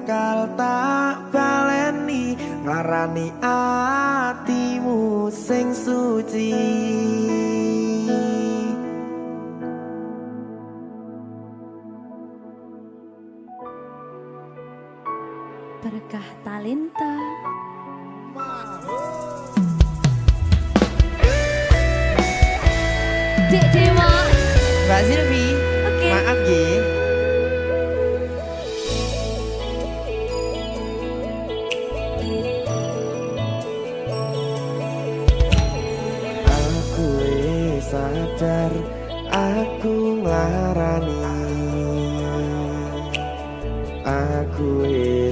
bakal tak baleni nglarani atimu sing suci. Berkah talenta. Dek Dewa. Mbak Silvi, Oke. maaf ye. Aku sadar aku nglarani. Aku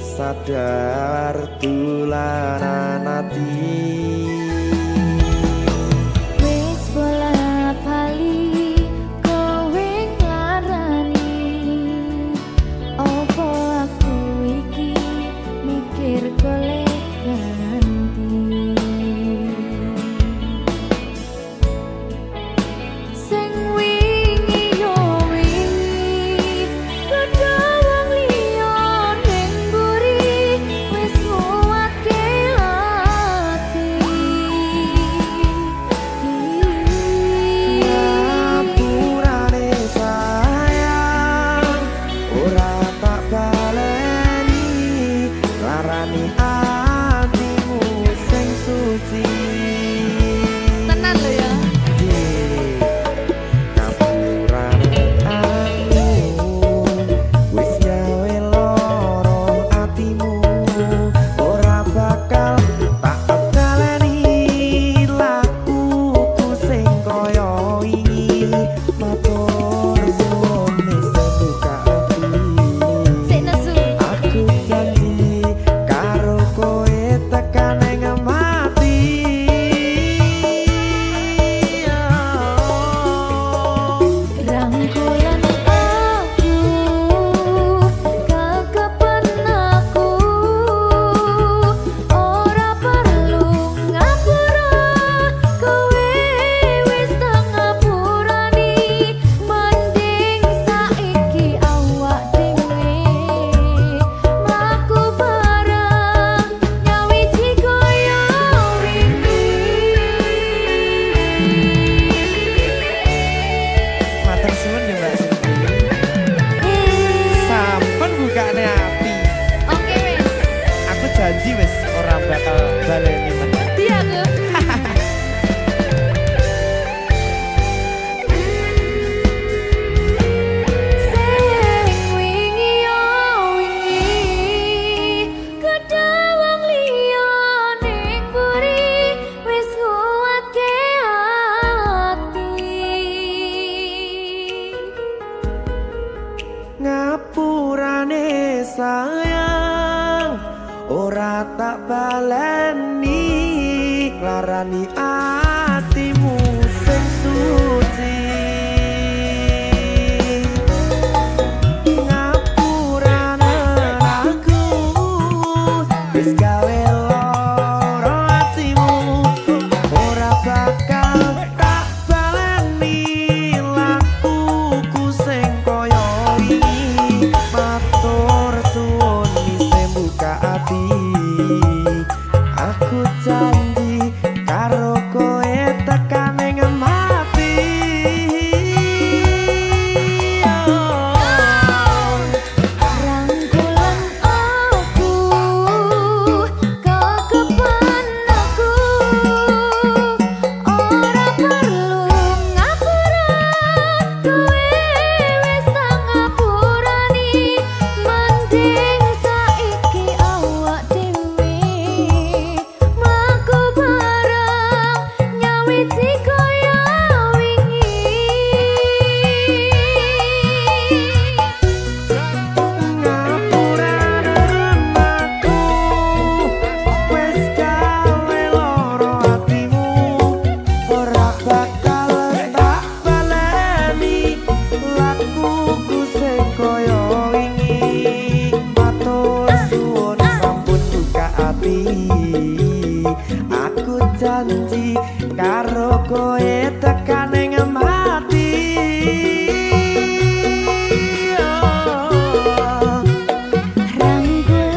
sadar tulanan ati. Wis bola bali kowe nglarani. Opo aku iki mikir golek ganti. Sing wingi yo wingi kudu wong liya ning mburi wis nguwatke ati. Ngapurane sayang ora tak baleni larani atimu sing suci. Tenan lho ya. Ngapurane aku wis gawe loro atimu ora bakal tak baleni lakuku sing kaya wingi matur suwun wis buka ati. Sik nesu. Aku janji karo kowe tekan ing mati. Rangkulan aku kekepen aku ora perlu ngapura kowe wis tak ngapurani mending saiki awak dhewe mlaku bareng nyawiji kaya Matur suwun ya Mbak Silvi. Sampun bukane ati. Oke wis. Aku janji wis ora bakal baleni meneh. Dia ke. Sing wingi yo wingi kudu wong liya ning mburi wis nguwatke ati. Ngapurane sayang ora tak baleni larani atimu sing suci. Ngapurane aku wis gawe loro atimu ora bakal tak baleni lakuku sing kaya wingi matur suwun wis buka ati. Aku janji karo kowe tekan ing mati. Rangkulan aku kekepen aku ora perlu ngapura kowe wis tak ngapurani mending saiki awak dhewe mlaku bareng nyawiji kaya wingi. Ngapurane aku wis gawe loro atimu ora bakal tak baleni lakuku sing kaya wingi matur suwun sampun buka ati. Aku janji karo kowe tekan ing mati. Rangkulan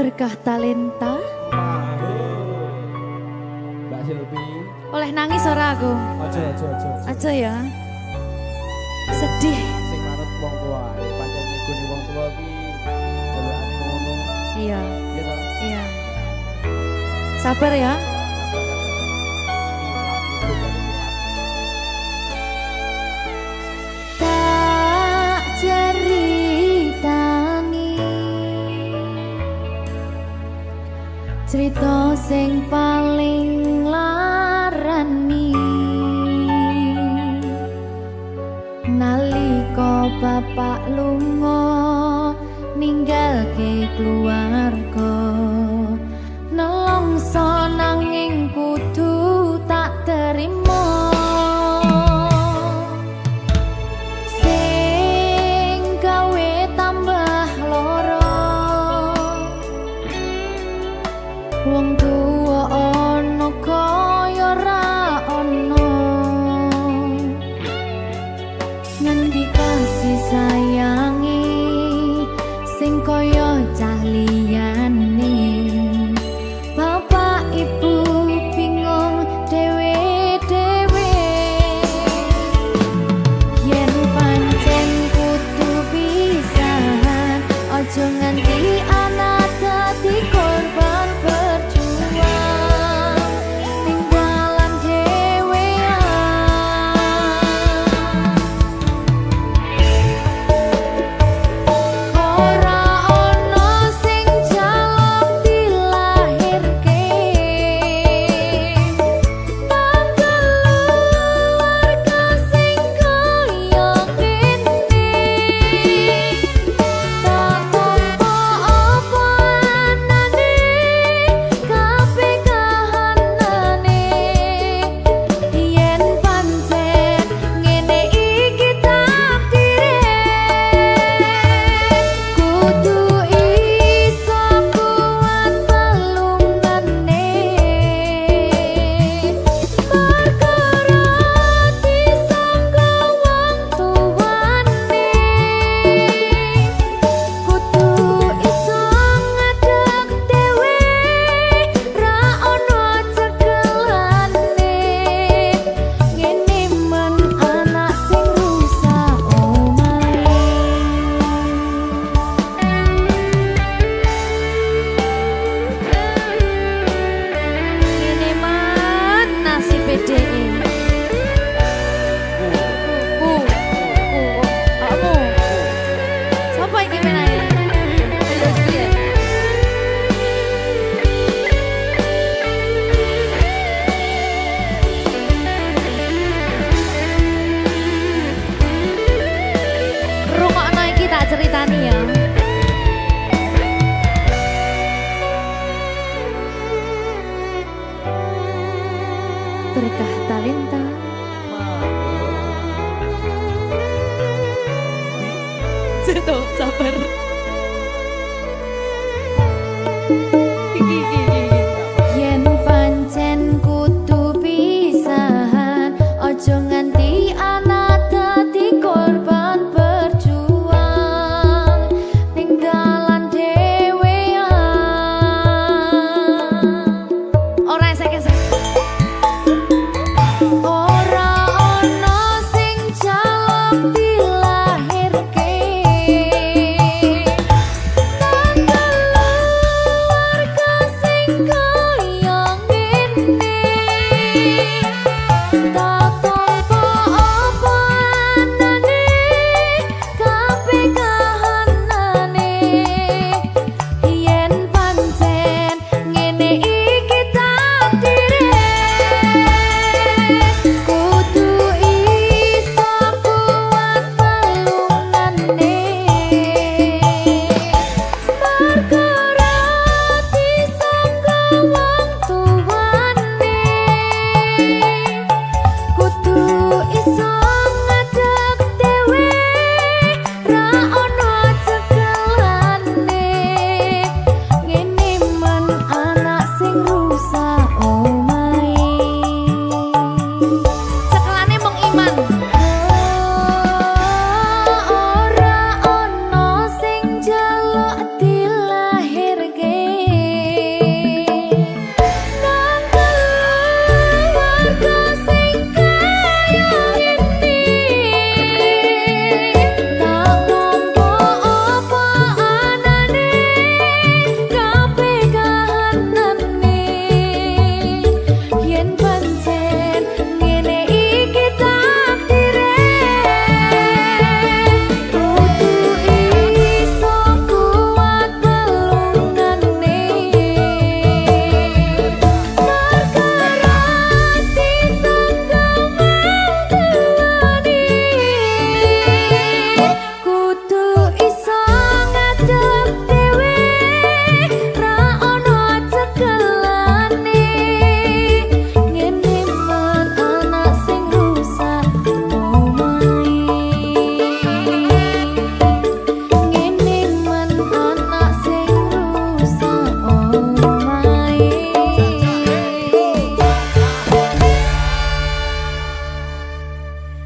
Berkah talenta. Mbak Silvi. Oleh nangis ora aku? Aja. Aja ya. Sedih. Sing manut wong tua, pancen ngegoni wong tua ki jelekane ngono. Iya. Iya ta? Iya. Sabar ya. Tak ceritani cerita sing paling larani nalika bapak lunga ninggalke keluarga nelongso nanging kudu tak terima sing gawe tambah loro wong tuwa ana kaya ra ana ngendi kasih sayangi sing kaya cah liyane bapak ibu bingung dewe-dewe yen pancen kudu pisahan aja nganti anak dadi korban berjuang ning dalan ora ana sing jaluk dilahirke keluarga sing kaya ngene tak tampa apa anane kabeh kahanane yen pancen ngene iki takdire kudu iso kuat balungane perkara disangka wong tuwane kudu iso ngadeg dhewe ra ono cekelane ngene men anak sing rusak omahe ngene men nasib dhewe kamu siapa yang menanya? Ayo sekalian. Rungokno iki tak ceritani ya. Berkah talenta. Tuh, sabar. Yen pancen kudu pisahan aja nganti anak dadi korban berjuang ning dalan dhewean ora esek-esek ora ana sing jaluk dilahirke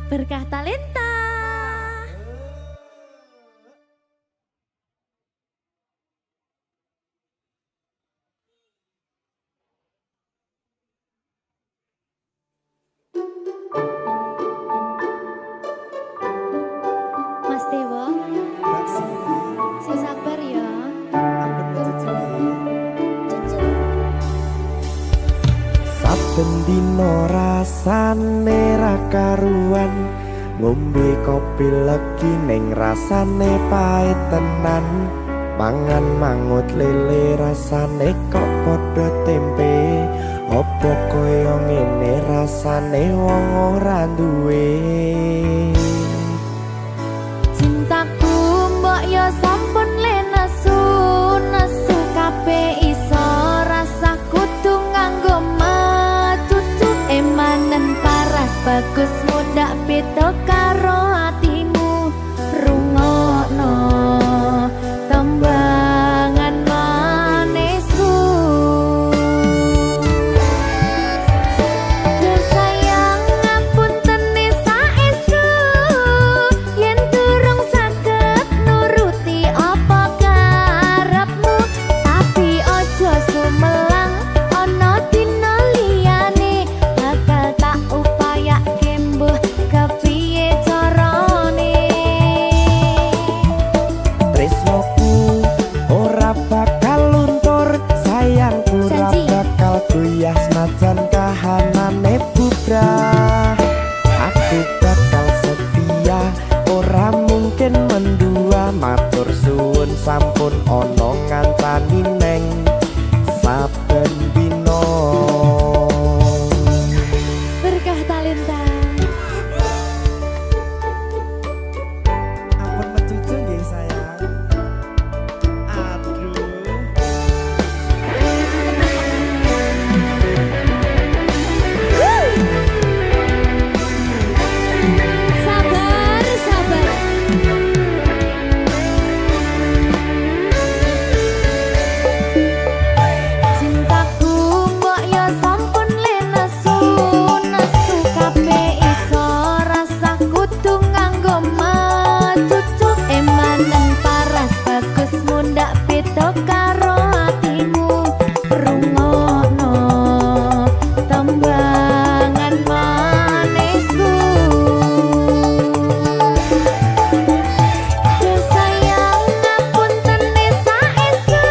Berkah Talenta. Mas Dewo, sing sabar ya. Saben dino rasane ra karuan, ngombe kopi legi ning rasane pahit tenan. Mangan mangut lele rasane kok padha tempe. Apa kaya ngene rasane wong ora duwe. Cintaku mbok yo sampun le nesu kabeh iso rasa kudu nganggo matutu emanen paras bagus mudak beda karo atimu rungokno tembangan manisku. Sayang ngapunten saestu yen durung saged nuruti apa karepmu, tapi ojo sumelang ana dina liyane bakal tak upayake mbuh kepiye carane. Tresnoku ora bakal luntur, sayangku ora Janji. bakal goyah senajan kahanane bubrah. Aku bakal setia, ora mungkin mendua. Matur suwun sampun ana ngancani neng saben dina. Berkah Talenta. Ampun mecucu nggih sayang. Aduh. Sabar, sabar. Cintaku mbok yo sampun le nesu kabeh iso rasa kudu nganggo matutu emanen paras bagus mundak beda karo atimu rungokno tembangan manisku. Sayang ngapunten saestu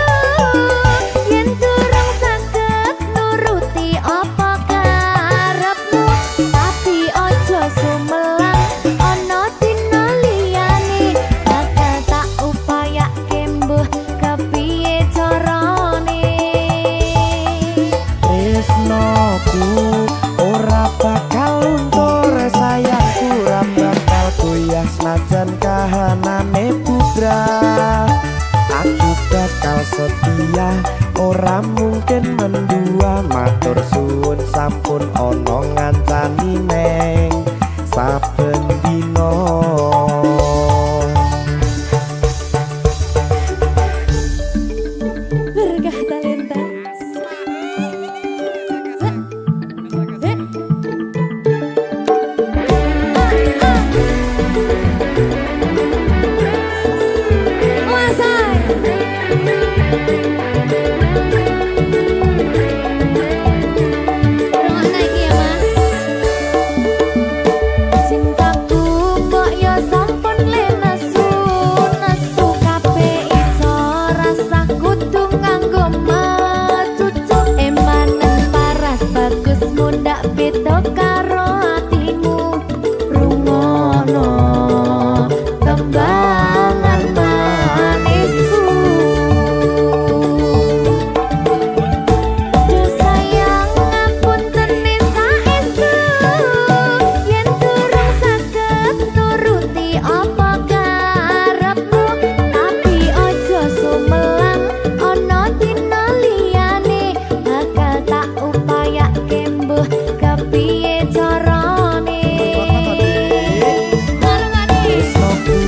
yen durung saged nuruti apa karepmu, tapi ojo sumelang ana dina liyane bakal tak upayake mbuh kepiye carane. Tresnoku ora bakal luntur, sayangku ora bakal goyah senajan kahanane bubrah. Aku bakal setia, ora mungkin mendua. Matur suwun sampun ana ngancani neng saben dina. Berkah Talenta. Cintaku mbok yo sampun le nesu kabeh iso rasa kudu nganggo matutu emanen paras bagus mundak beda karo atimu rungokno tembangan manisku. Sayang ngapunten saestu yen durung saged nuruti apa karepmu, tapi ojo sumelang ana dina liyane bakal tak upayake mbuh kepiye carane. Tresnoku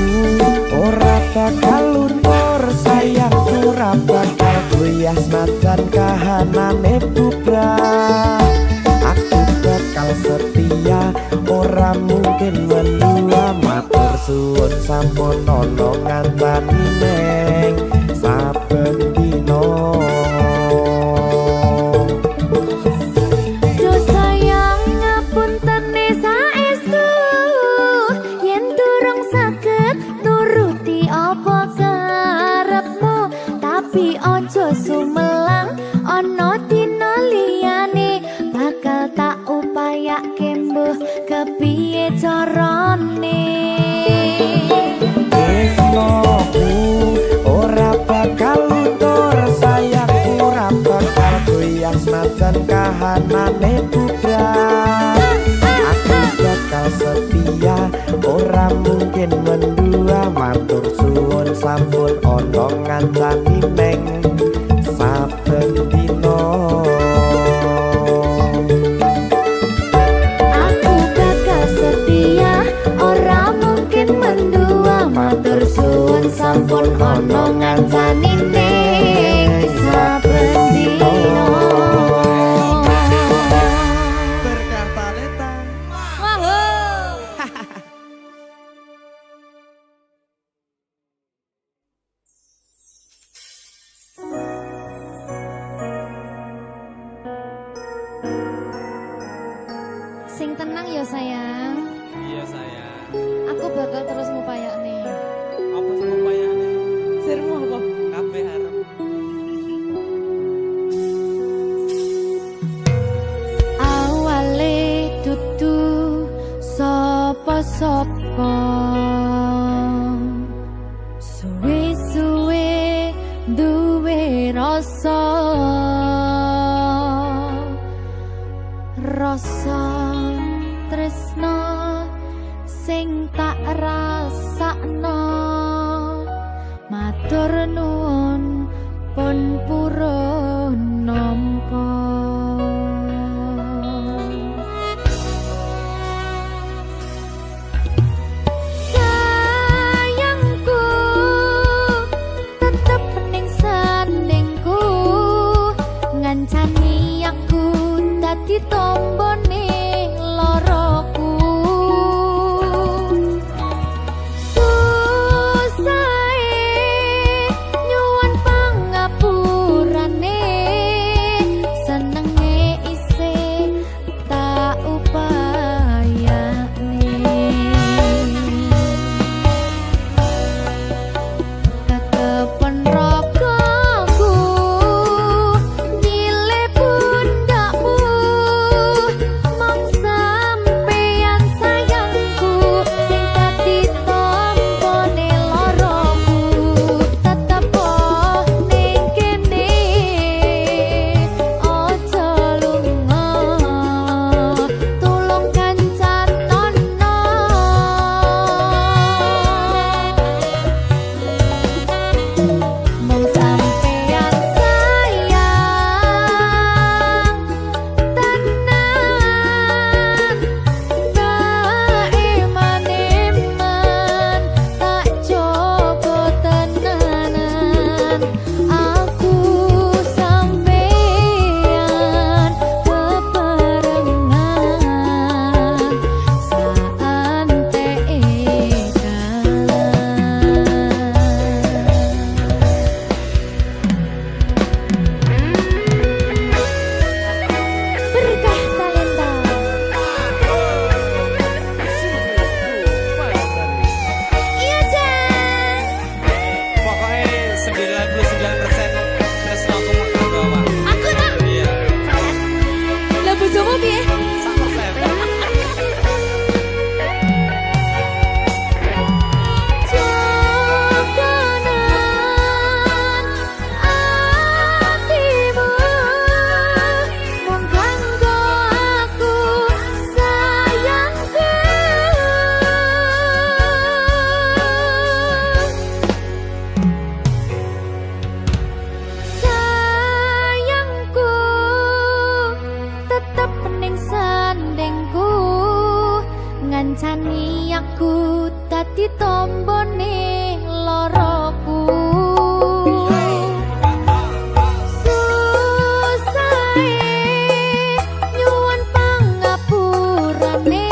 ora bakal luntur, sayangku ora bakal goyah senajan kahanane bubrah. Aku bakal setia, ora mungkin mungkin mendua matur suwun sampun ana ngancani neng saben dina. Ojo sumelang ono dina liyane bakal tak upayake mbuh kepiye carane. Tresnoku ora bakal luntur, sayangku ora bakal goyang senajan kahanane budak. Aku bakal setia, ora mungkin mendua matur suwun sampun ana ngancani neng saben dina. Aku bakal setia, ora mungkin mendua matur suwun sampun ana ngancani neng saben dina. Berkah talenta. Sing tenang ya sayang. Iya sayang. Aku bakal terus ngupayakne. Apa sih upayane? Sirmu apa? Kabeh harep. Awale dudu sapa-sapa, suwe-suwe duwe rasa tresno sing tak rasakno. Matur nuwun pun purun nampa. Sayangku tetep ning sandingku, ngancani aku dadi tombone loroku. Nyuwun pangapurane, senenge isih tak upayane. Kekepen ragaku nyile pundakmu, mong sampeyan sayangku sing dadi tombone loroku. Tetep ning kene aja lunga, tulung kancanono. Mong sampeyan sayang tenan, kaiman-iman tak jaga tenanan. Aku sampeyan bebarengan berkah talenta. Iya Jan, Pokoknya 99% Tresno aku mau bawa. aku tak Iya. lah bojomu piye? 100%. Jogonan atimu mung kanggo aku sayangku. Sayangku tetep ning sandingku, ngancani aku dadi tombone loroku. Susahe nyuwun pangapurane,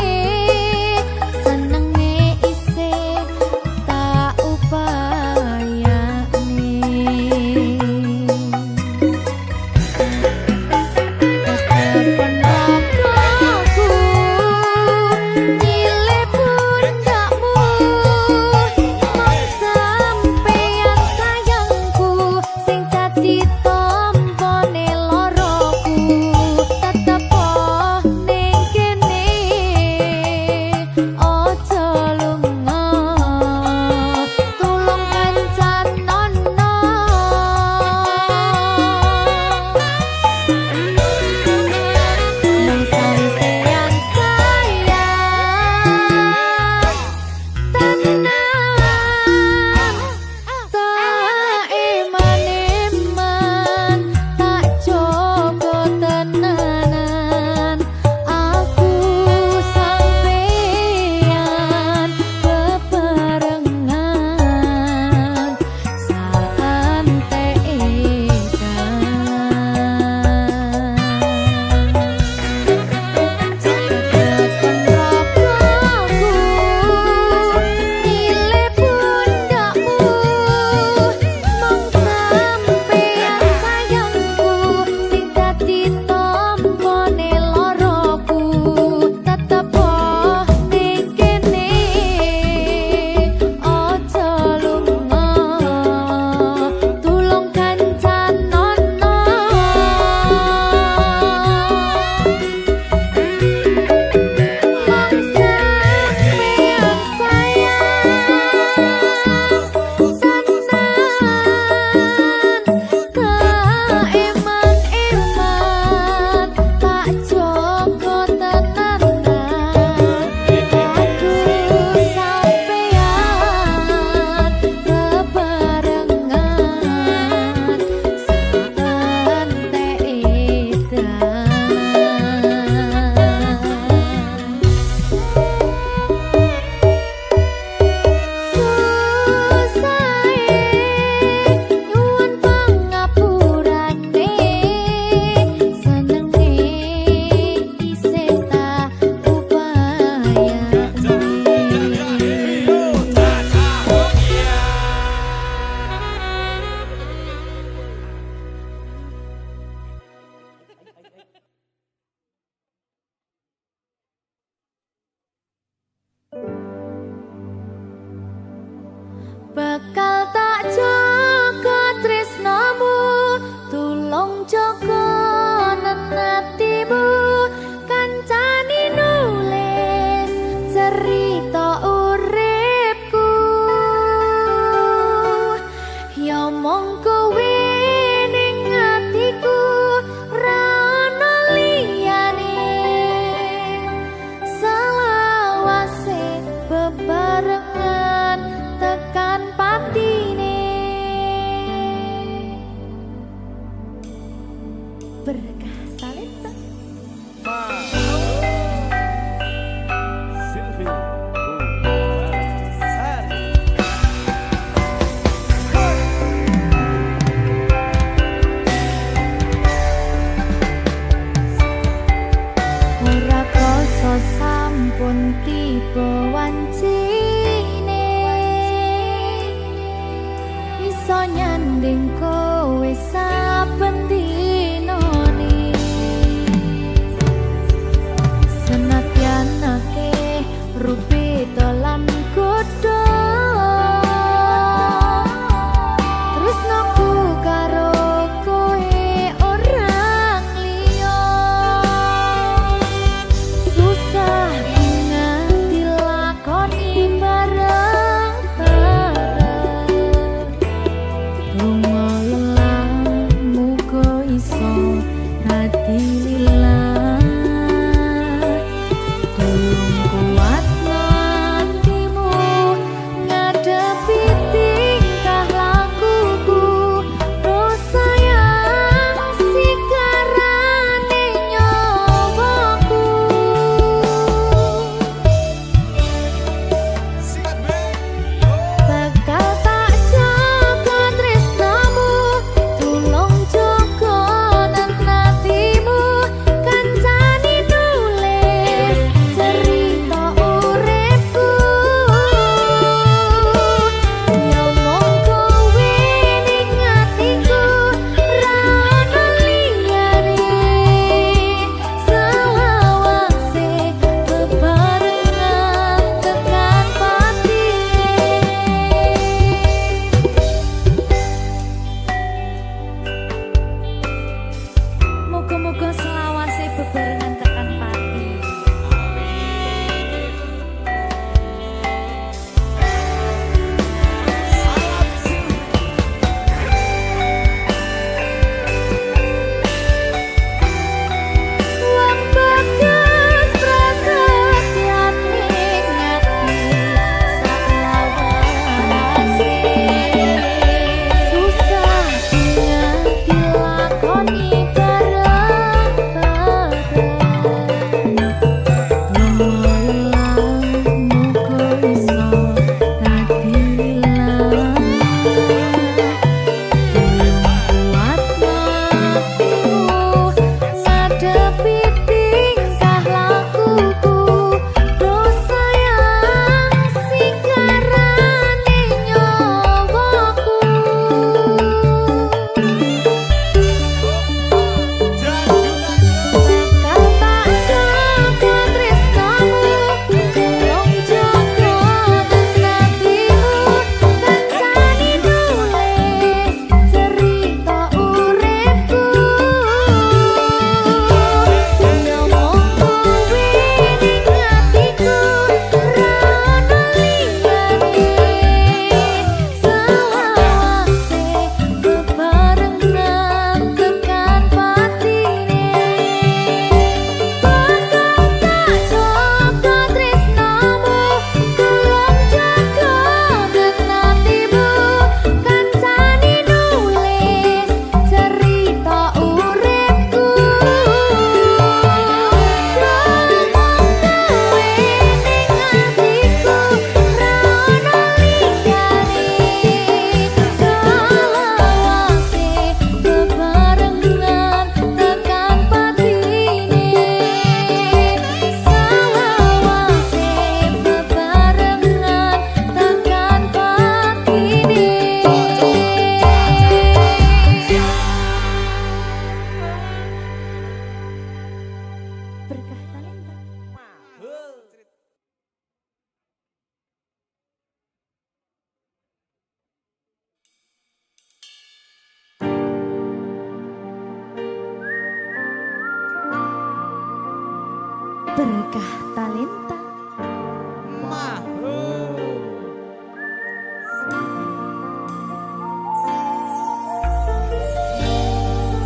berkah talenta.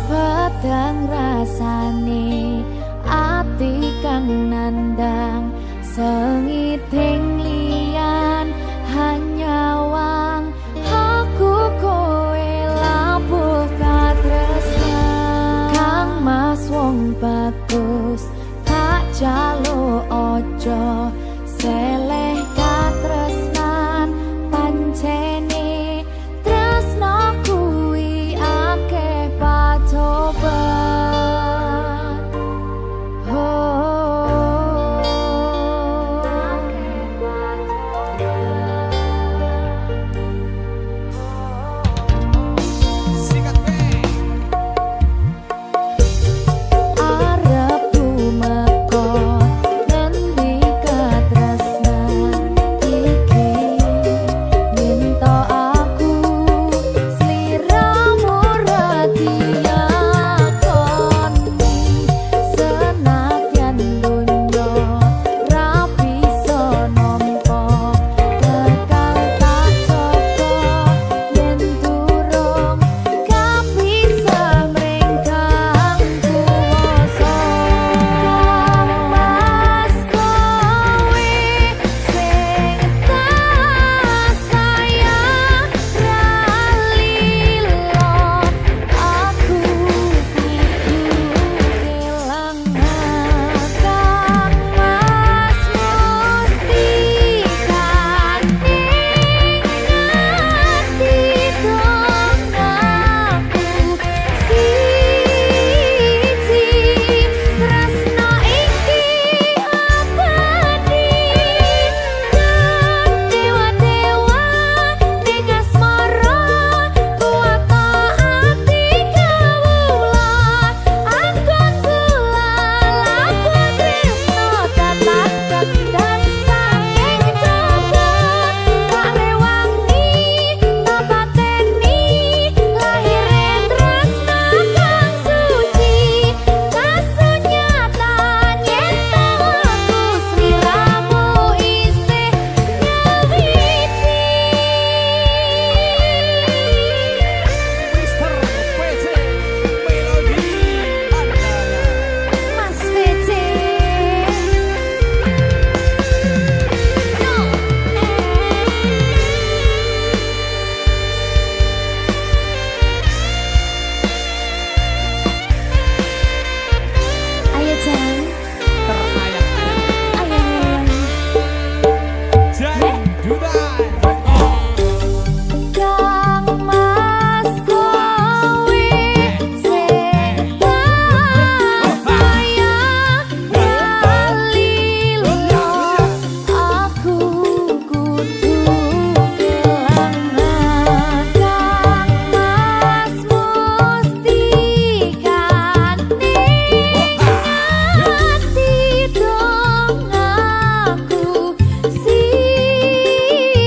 Pedang rasane ati kang nandang sengiting liyan hanya wang aku kowe labuh katresnan kang mas wong bagus tak jalo ojo seleh katresnan pancene tresno kuwi akeh pacoban Sikat bang. arep tumeka ngendi katresnan iki minta aku sliramu radiyakoni senadyan donya ra bisa nampa tekan tak coba yen durung kapisah mrengkang kuwasa mas kowe sing tak sayang ralilo aku kudu kelangan kang mas mustikan ati dong aku siji tresno iki abadi dewa-dewa ning asmara kuat ati kawula anggon kula laku tresno dapat dan saking coba tak rewangi tak pateni lahir tresno kang suci kasunyata nyata aku sliramu isih nyawiji Mister PC Melody Andara. Mas VC ayo jang Terayang-ayang. ayang Jai Dudan. kang mas kowe sing tak sayang ralilo aku kudu kelangan kang mas mustikan ati dong aku siji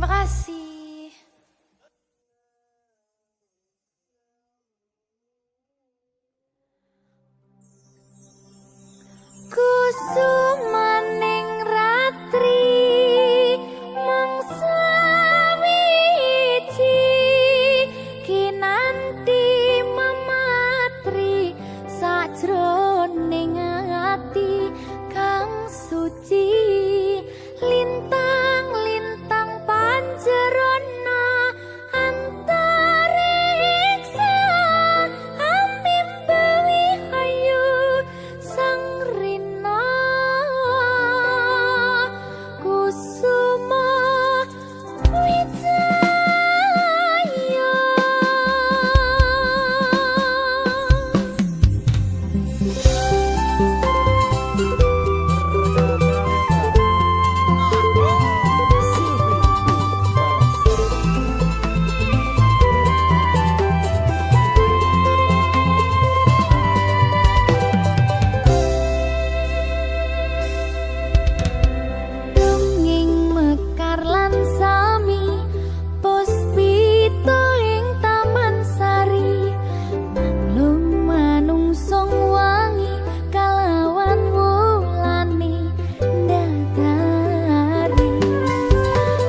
Terima kasih. Kusumaning ratri mangsa wiji kinanti mematri sajroning ati kang suci lintang-lintang panjerona antariksa amimbewi hayu sang rina kusuma wijaya. Dongeng mekar lan sami puspita ing taman sari manglung manungsong wangi kalawan wulane ndadari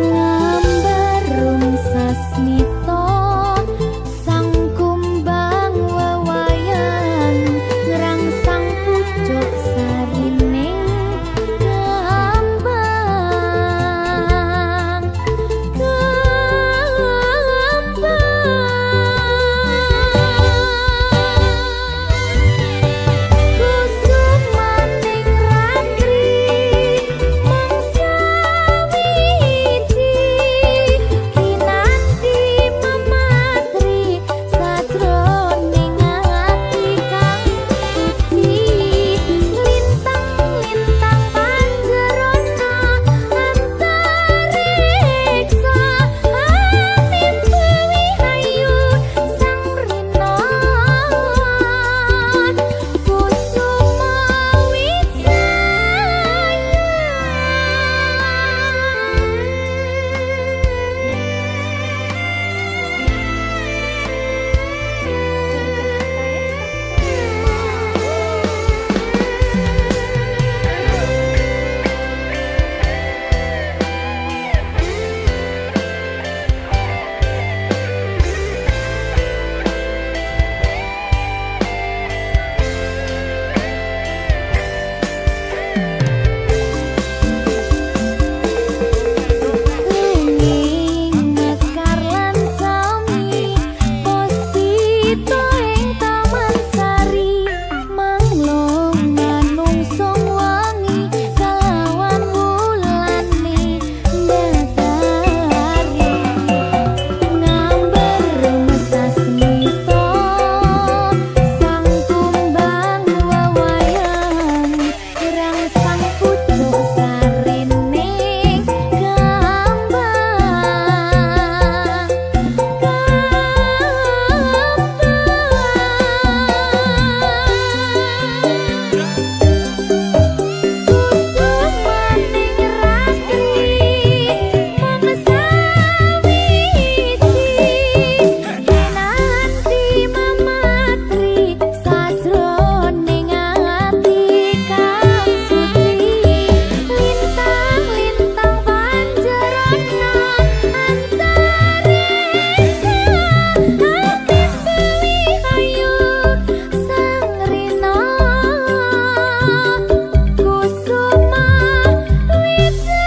ngambarum sasmita sang kumbang wewayan ngrangsang pucuk sarining kembang kusumaning ratri mangsa wiji kinanti mematri sajroning ati kang suci lintang-lintang panjerona antariksa amimbewi hayu sang rina kusuma Dongeng mekar lan sami puspita ing taman sari manglung manungsong wangi kalawan wulane ndadari ngambarum sasmita sang kumbang wewayan ngrangsang pucuk sarining kusumaning ratri mangsa wiji kinanti mematri sajroning ati kang suci lintang-lintang panjerona antariksa amimbewi hayu sang rina kusuma wijaya.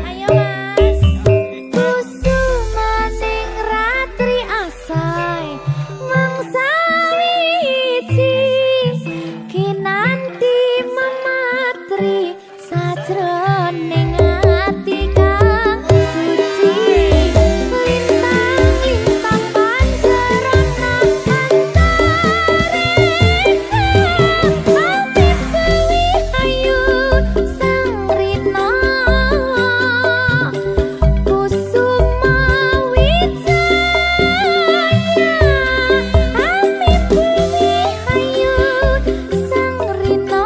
Ayo mas kusumaning ratri asai mangsa wiji kinanti mematri sajroning ati kang suci lintang-lintang panjerona antariksa amimbewi hayu sang rina kusuma wijaya amimbewi hayu sang rina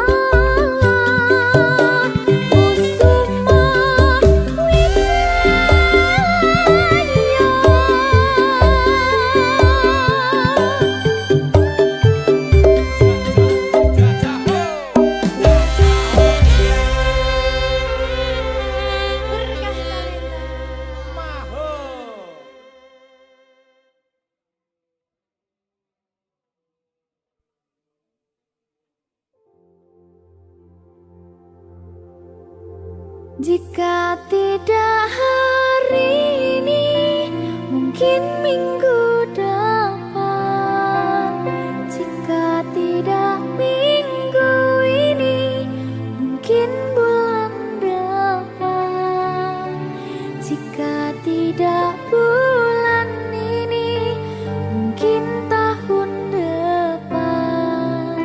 Jika tidak hari ini, mungkin minggu depan. Jika tidak minggu ini, mungkin bulan depan. Jika tidak bulan ini, mungkin tahun depan.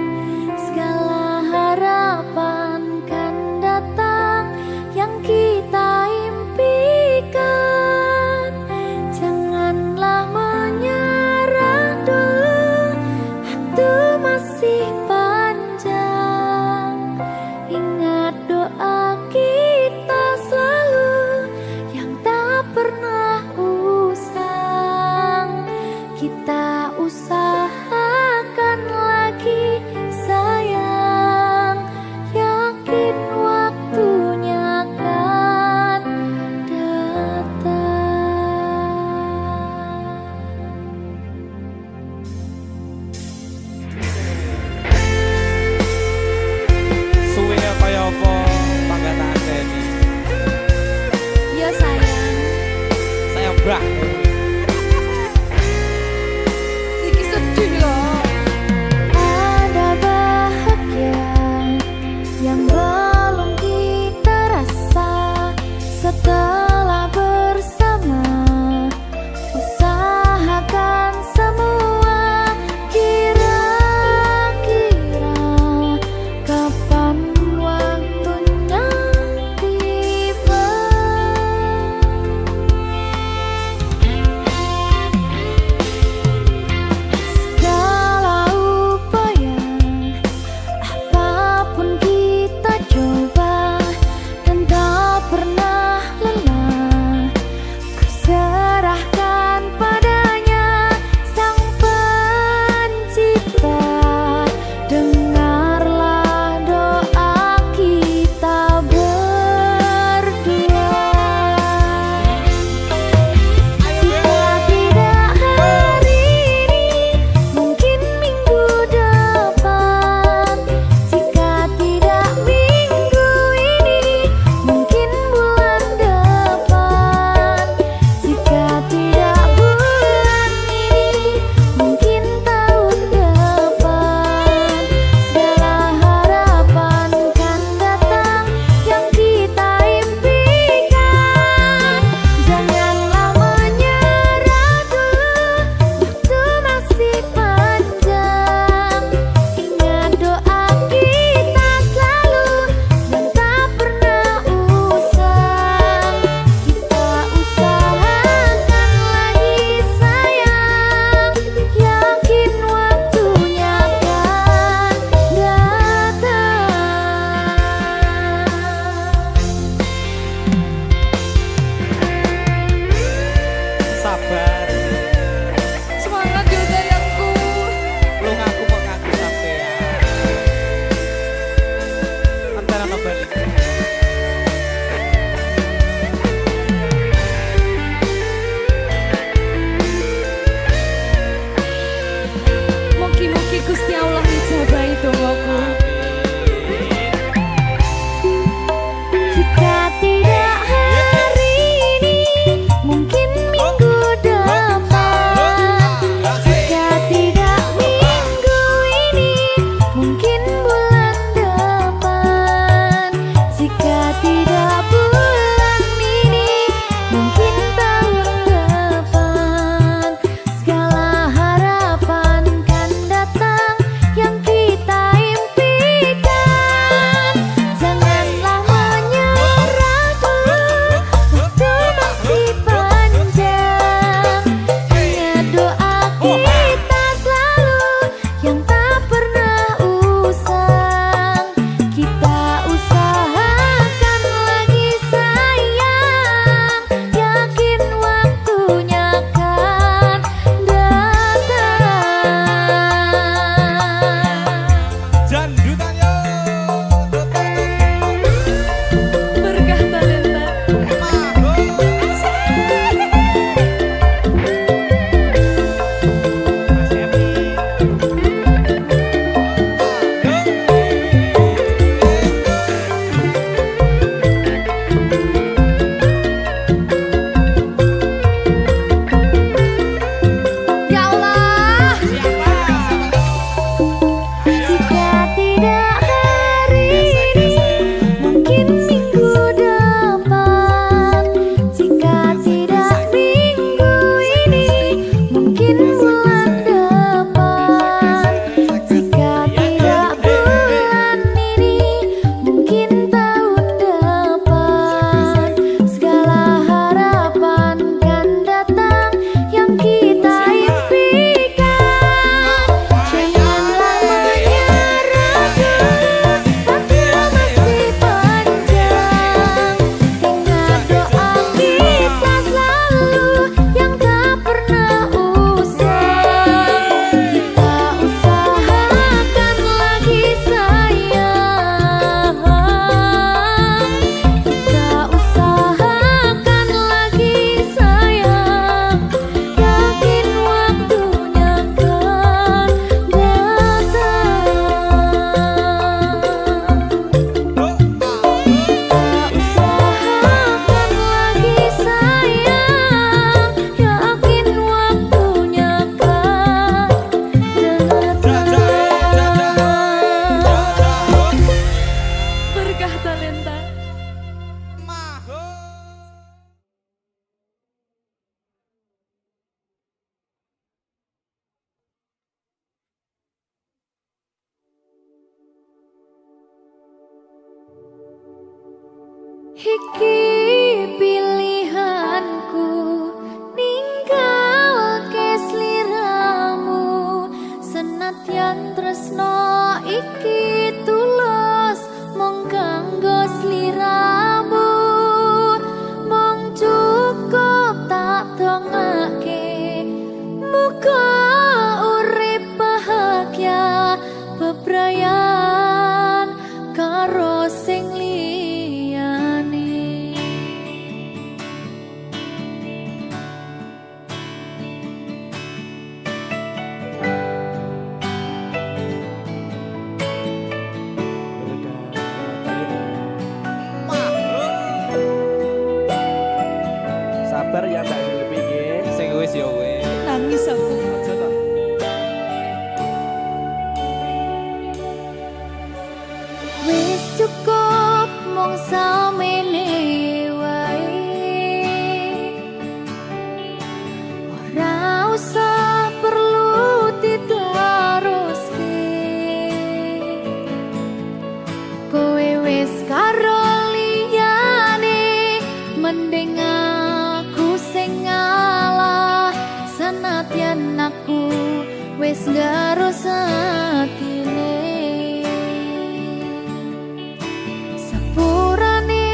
Segala harapan kan datang yang kita impikan. Janganlah menyerah dulu, waktu masih panjang. Ingat doa kita selalu yang tak pernah usang. Kita usahakan lagi sayang, yakin waktunya akan datang. Suwe kaya apa pangkat Anteni. Ya sayang, Sayang banget. sedikit sedih loh. Ada bahagia yang belum kita rasa setelah bersama. Usahakan semua, kira-kira kapan waktunya tiba. Segala upaya, apapun kita coba, dan tak pernah lelah. Ku serahkan padanya, Sang Pencipta. Dengarlah doa kita berdua. Jika tidak hari ini, mungkin minggu depan. Jika tidak minggu ini, mungkin bulan depan. Jika tidak bulan ini, mungkin tahun depan. Segala harapan kan datang yang kita impikan. Janganlah menyerah dulu, waktu masih panjang. Ingat doa kita selalu yang tak pernah usang. Kita usahakan lagi sayang, yakin waktunya akan datang. Sabar. Semangat yo sayangku. Lu ngaku kok ngaku sampean. Antara no balik. Mugi-mugi Gusti Allah ngijabahi dongaku. Jika tidak hari ini, mungkin minggu depan. Jika tidak minggu ini, mungkin bulan depan. Jika tidak bulan ini, mungkin tahun depan. Segala harapan kan datang yang kita impikan. Janganlah menyerah dulu, waktu masih panjang. Ingat doa kita selalu yang tak pernah usang. Kita usahakan lagi Iki pilihanku ninggal ke sliramu, senadyan tresno iki tulus mung kanggo sliramu, mung cukup tak dongake muga urip bahagia bebrayan karo sing liyane. Sabar ya Mbak Zulfi nggih. Sing wis ya wis. Nangis aku. Aja to. Wis cukup mung samene wae, ora usah perlu diteruske. Kowe wis karo liyane, mending aku sing ngalah, senadyan aku wis nggaru satine. Sepurane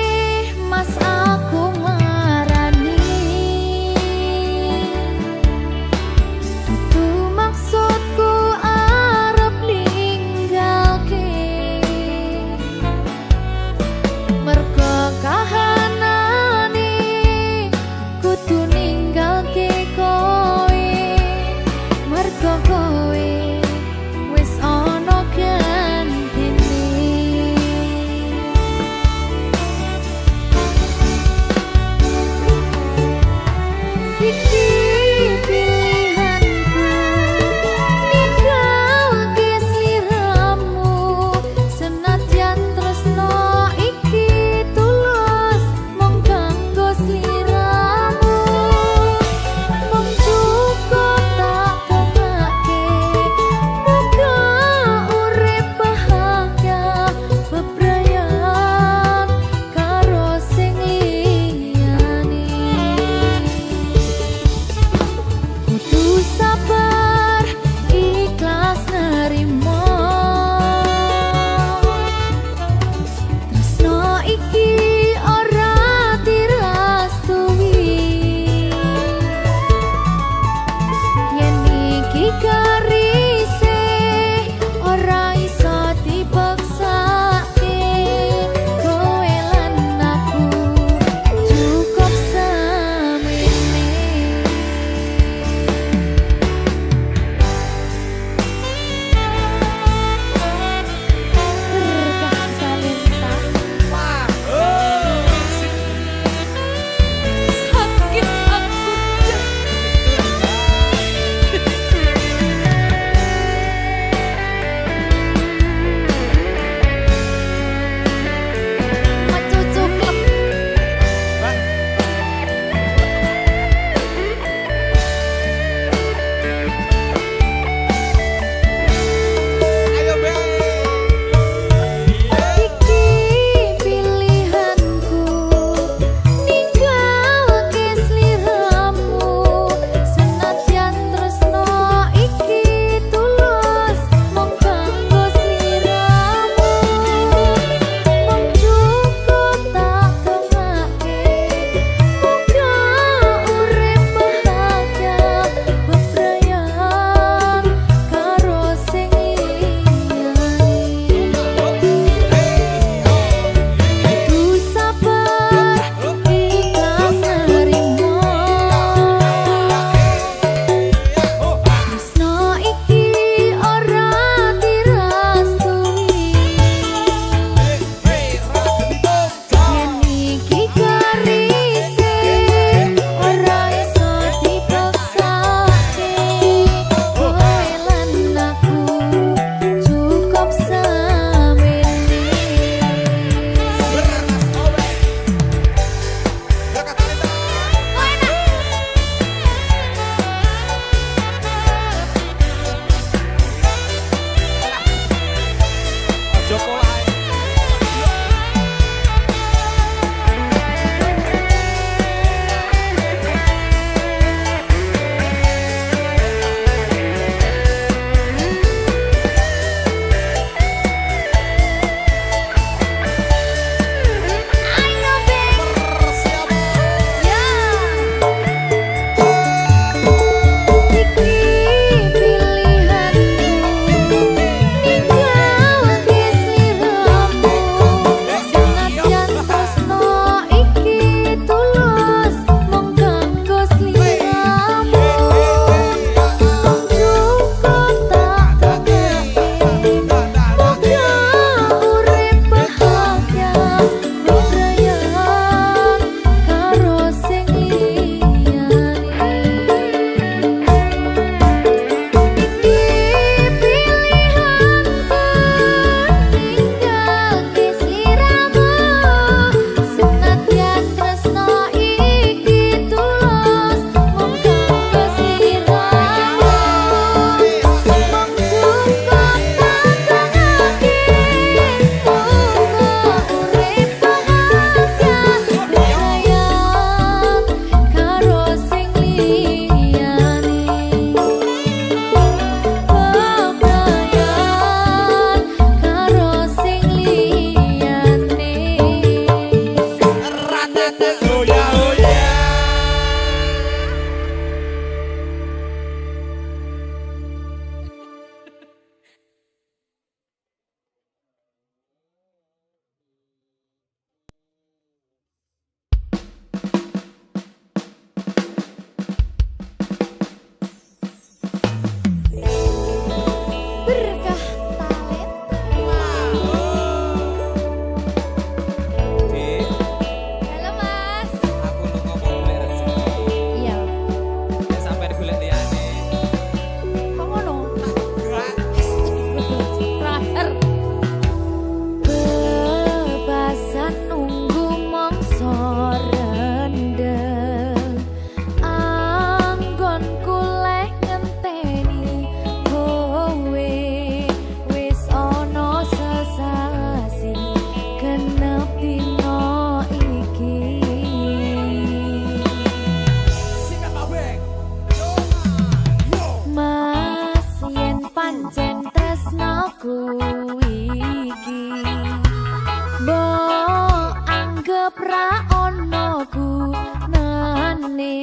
tetep ra ono gunane.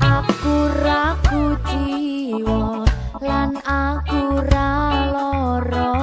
Aku ragu jiwa lan aku ra lara.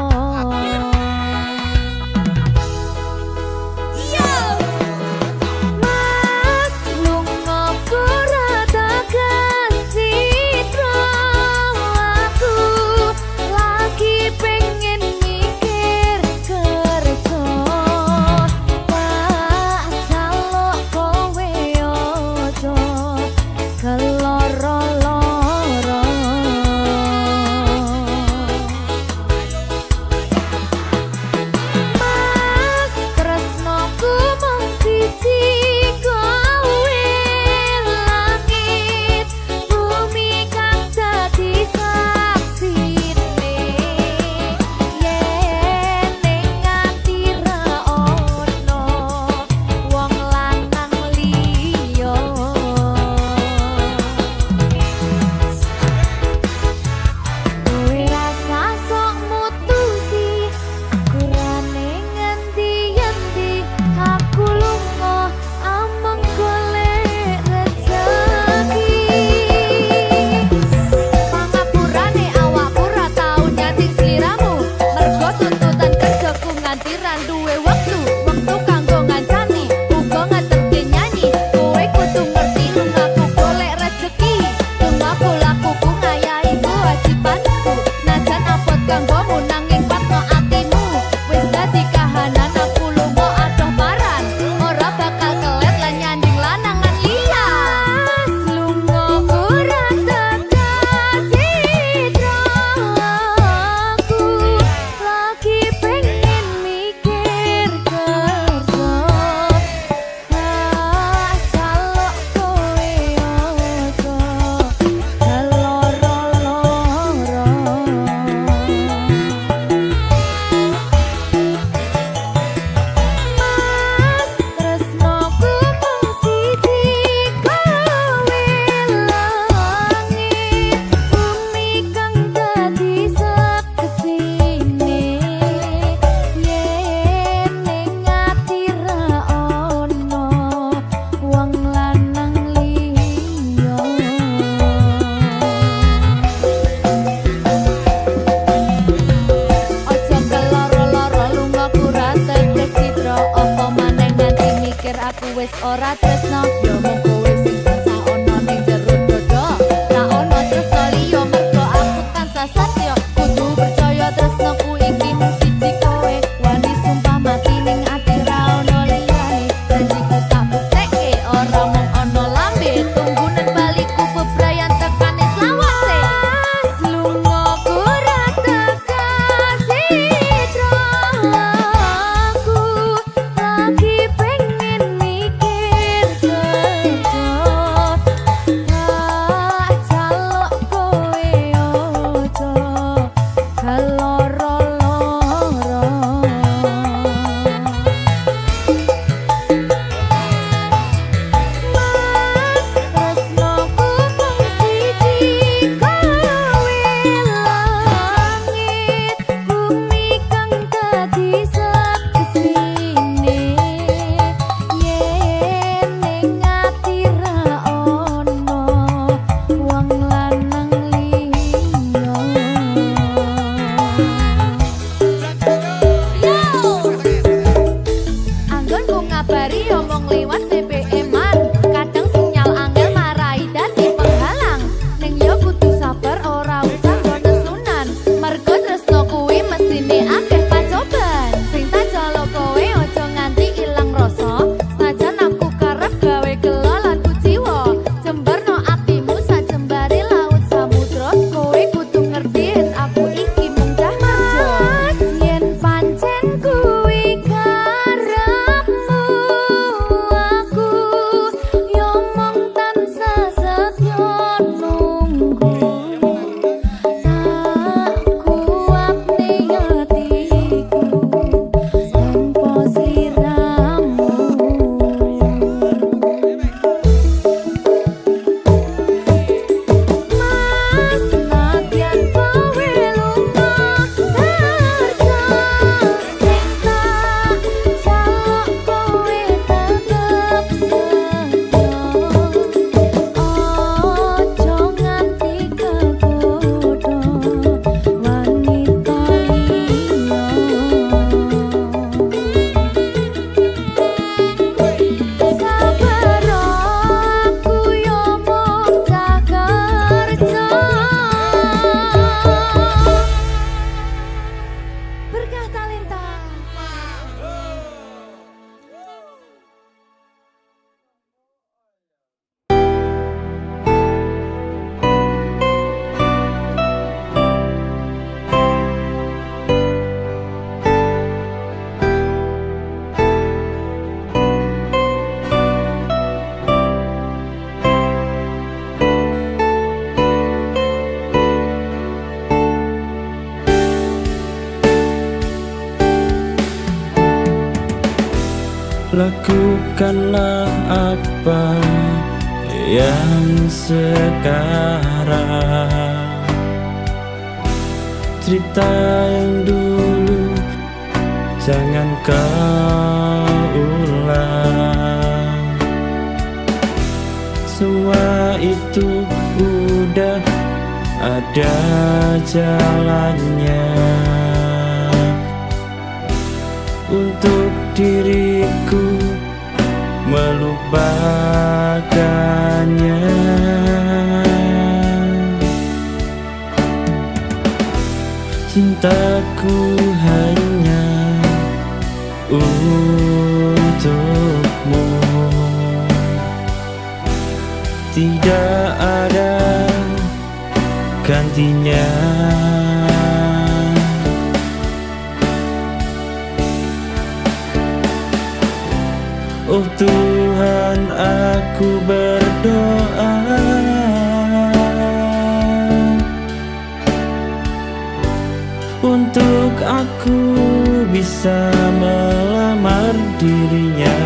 Wis ora tresno yo mung kowe sing tansah ono ning jero dodo. Ra ono tresno liya mergo aku tansah satya. Kudu percaya tresnoku iki mung siji kowe. Wani sumpah mati ning ati ra ono liyane. Janjiku tak buktekke ora mung ono lambe. Tunggunen baliku bebrayan tekane selawase. Lunga ora tekan sitra. Aku lagi pengen aku Lakukanlah apa yang sekarang. Cerita yang dulu jangan kau ulang. Semua itu udah ada jalannya. Untuk diriku melupakannya. Cintaku hanya untukmu, tidak ada gantinya. Oh Tuhan, aku berdoa untuk aku bisa melamar dirinya,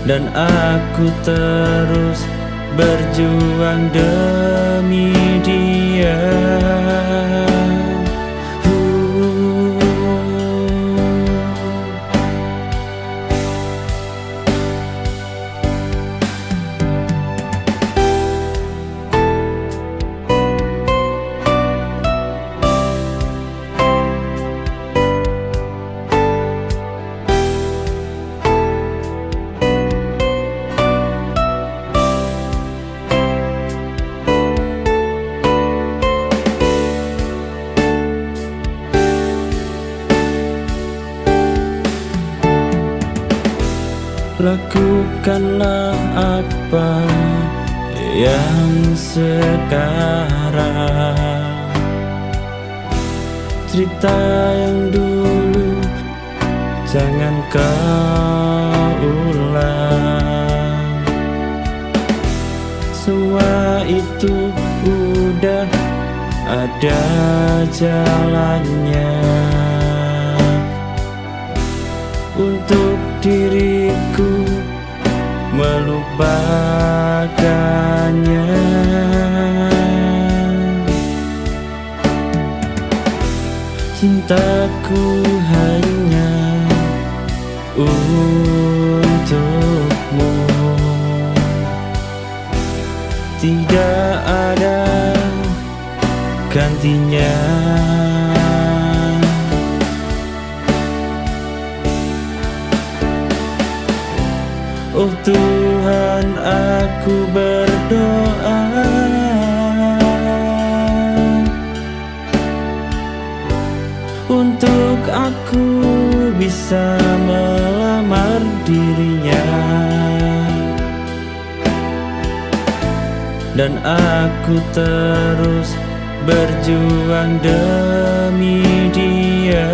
dan aku terus berjuang demi dia. Lakukanlah apa yang sekarang. Cerita yang dulu jangan kau ulang. Semua itu udah ada jalannya. Untuk diriku melupakannya. Cintaku hanya untukmu, tidak ada gantinya. Oh Tuhan, aku berdoa untuk aku bisa melamar dirinya, dan aku terus berjuang demi dia.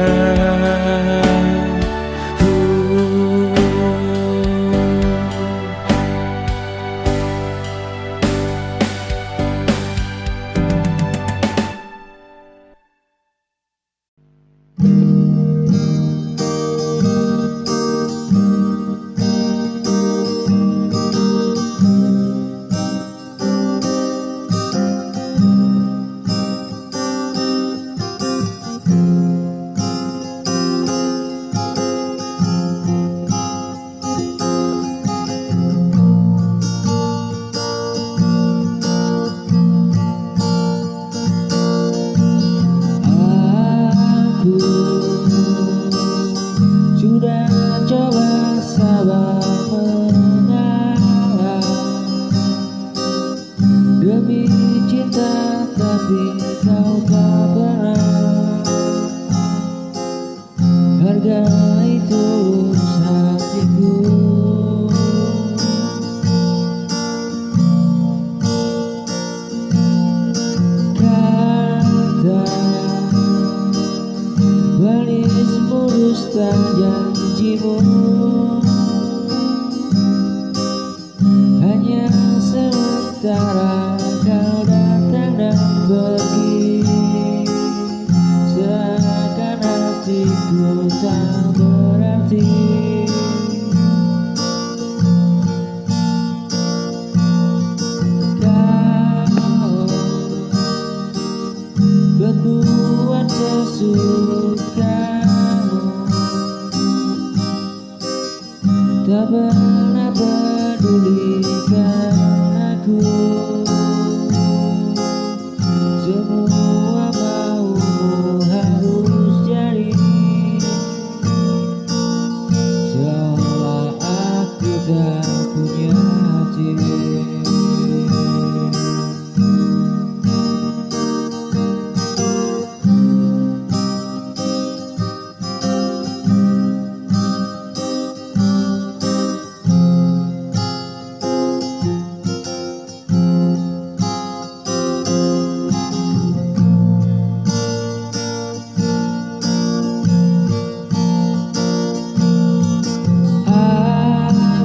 Hargai tulus hatiku, kata manis mulus tak janjimu, hanya sementara kau datang dan pergi, seakan hatiku tak hati. Kau berbuat sesukamu, tak pernah pedulikan aku. Semua maumu harus jadi, seolah aku tak punya hati.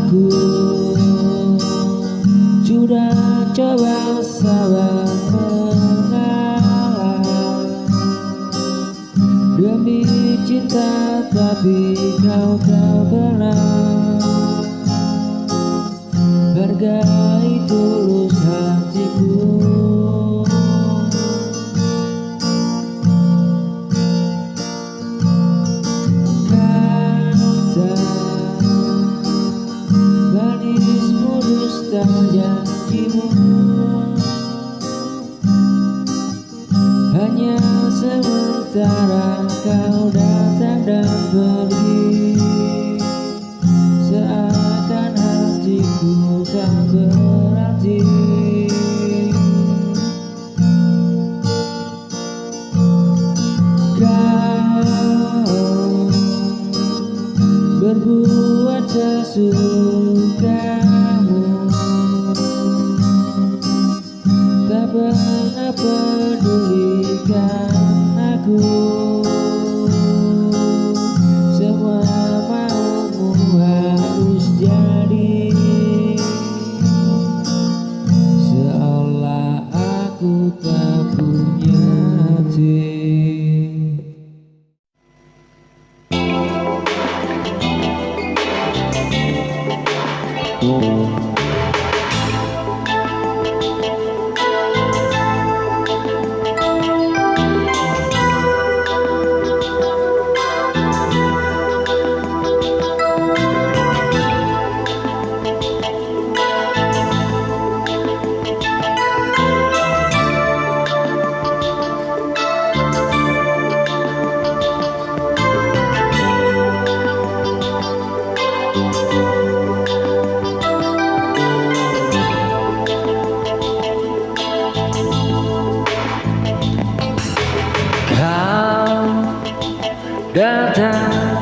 Aku sudah coba sabar mengalah demi cinta, tapi kau tak pernah hargai tulus hatiku. Manismu dusta janjimu, hanya sementara kau datang dan pergi, seakan hatiku tak berarti. Kau berbuat sesukamu, tak pernah pedulikan aku. Semua maumu harus jadi, seolah aku tak punya hati. Datang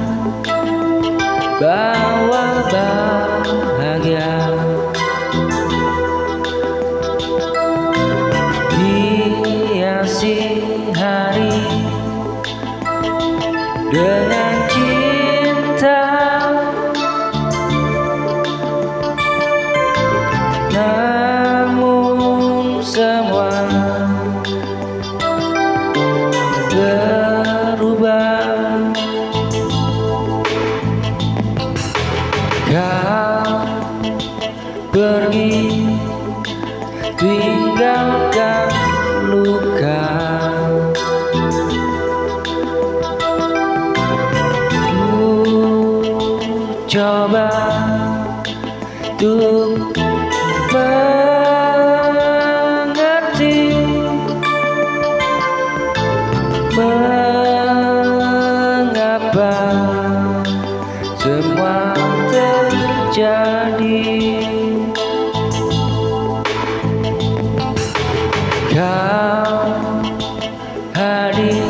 bawa bahagia, hiasi hari dengan cinta. Namun semua berubah. Kau pergi tinggalkan luka, ku coba untuk mengerti mengapa semua terjadi. Kau hadir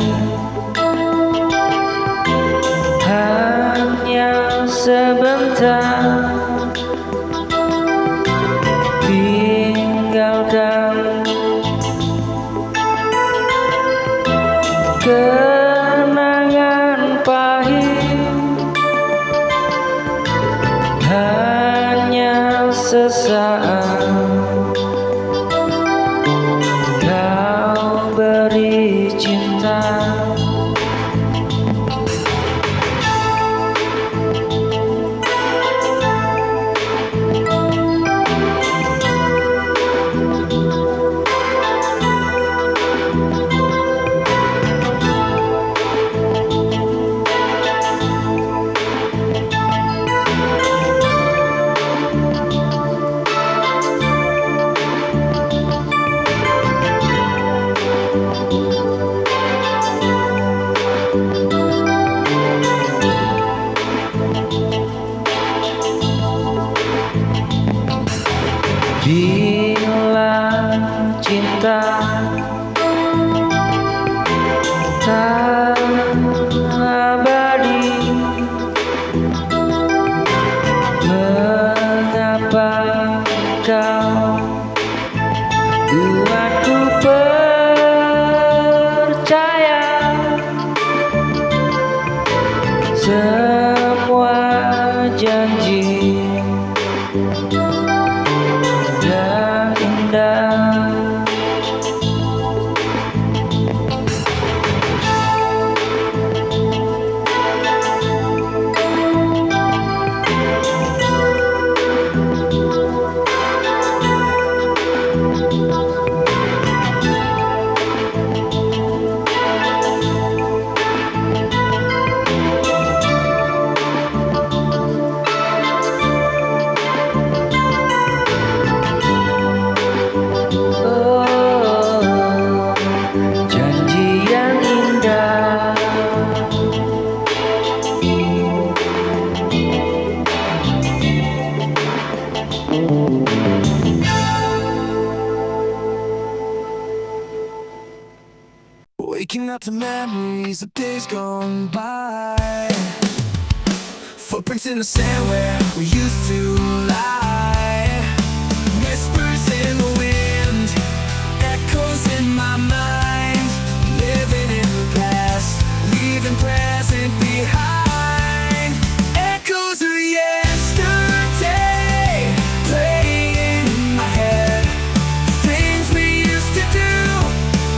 hanya sebentar, tinggalkan kenangan pahit. Hanya sesaat kau beri cinta, cinta tak abadi. Mengapa kau buatku percaya semua janji yang indah? Oh, janji yang indah. Waking up to memories of days gone by. Footprints in the sand where we used to lie. Whispers in the wind, echoes in my mind. Living in the past, leaving present behind. Echoes of yesterday, playing in my head. Things we used to do,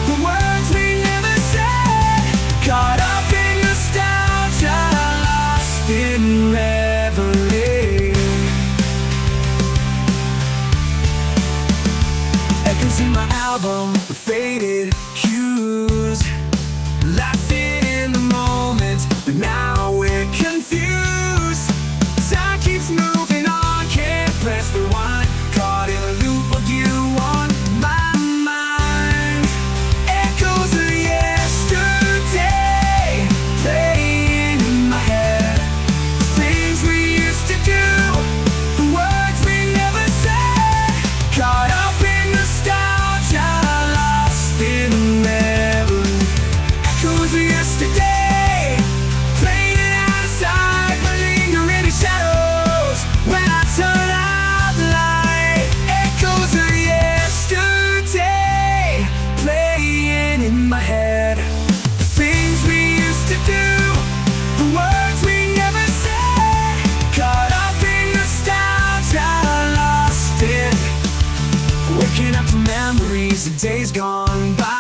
the words we never said. Caught up in nostalgia, lost in reverie. Echoes in my album with faded hues. Laughing in the moment, but now we're confused. Time keeps moving on, can't press rewind. Caught in a loop of you on my mind. Echoes of yesterday, playing in my head. Things we used to do, the words we never said. Caught up in nostalgia, lost in memory. Echoes of yesterday, playing it outside, but linger in the shadows when I turn out the light. Echoes of yesterday, playing in my head. The things we used to do, the words we never said. Caught up in nostalgia, lost in. Waking up to memories of days gone by.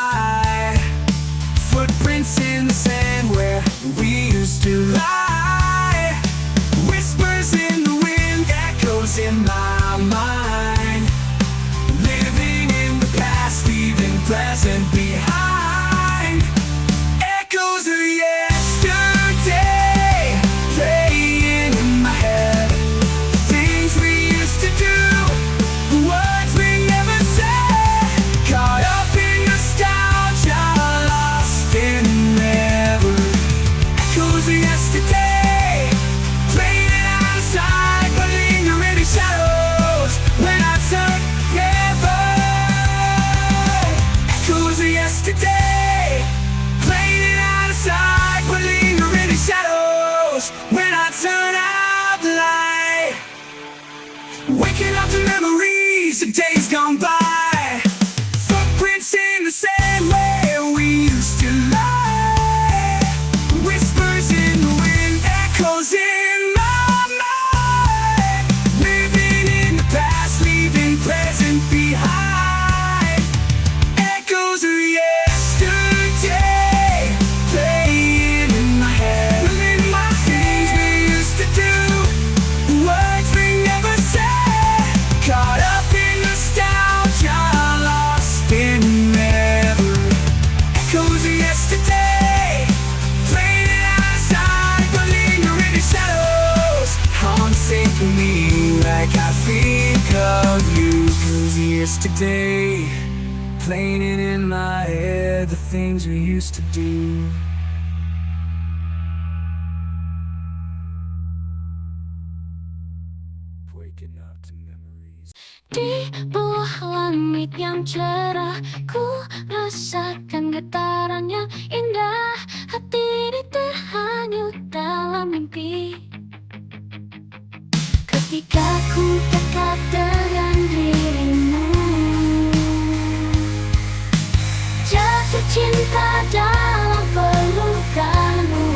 Footprints in the sand where we used to lie. Whispers in the wind, echoes in my mind. Living in the past, leaving present behind. Echoes of yesterday, playing in my head. Things we used to do, the words we never said. Caught up in nostalgia, lost in memory. Echoes of yesterday, playing it outside, but linger in the shadows when I turn together. Echoes of yesterday, playing it outside, but linger in the shadows when I turn out the light. Waking up to memories of days gone by. Footprints in the sand where we used to lie. Whispers in the wind, echoes in my mind. Living in the past, leaving present behind. Echoes of yesterday, playing in my head. In my things we used to do, the words we never said. Caught up in nostalgia, lost in memory. Echoes of yesterday, playing it outside, but linger in the shadows. Haunting me like I think of you. 'Cause yesterday, playing it in my head, the things we used to do. Waking up to memories. Di bawah langit langit yang cerah, ku rasakan getaran yang indah. Hati ini terhanyut dalam mimpi ketika ku dekat dengan dirimu. Jatuh cinta dalam pelukanmu,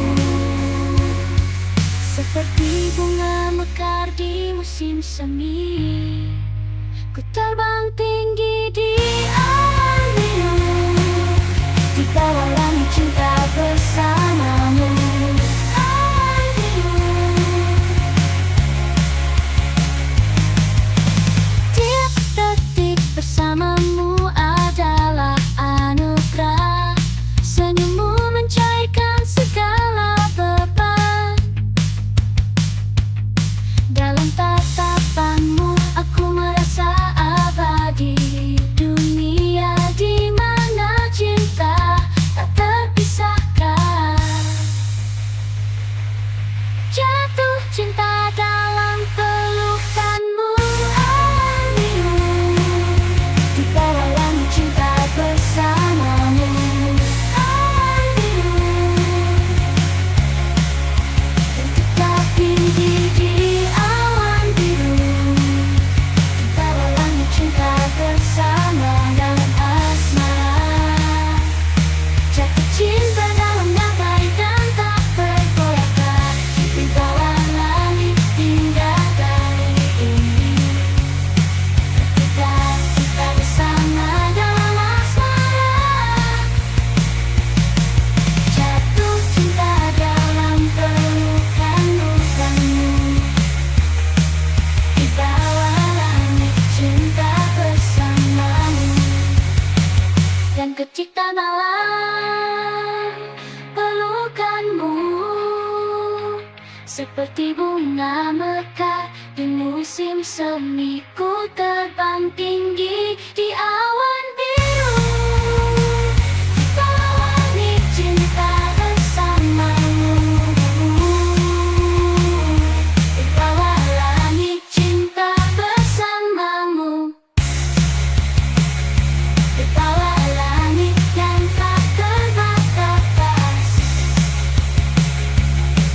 seperti bunga mekar di musim semi. Ku terbang tinggi di awan biru, di bawah langit cinta bersamamu. Awan biru, tiap detik bersamamu adalah anugerah. Senyummu mencairkan segala beban. Dalam tatapanmu aku merasa abadi. Dunia di mana cinta tak terpisahkan. Jatuh cinta dalam pelukanmu. Awan biru, di bawah langit cinta bersamamu. Awan biru, tetap tinggi di awan biru, di bawah langit cinta bersama dalam asmara. Jatuh cinta dalam damai dan tak bergoyahkan, di bawah langit indah kali ini. Ketika kita bersama dalam asmara, jatuh cinta dalam pelukanmu, di bawah langit cinta bersamamu. Dan ketika malam pelukanmu, seperti bunga mekar di musim semi. Ku terbang tinggi di awan biru, di bawah langit cinta bersamamu. Di bawah langit cinta bersamamu, di bawah langit yang tak terbatas.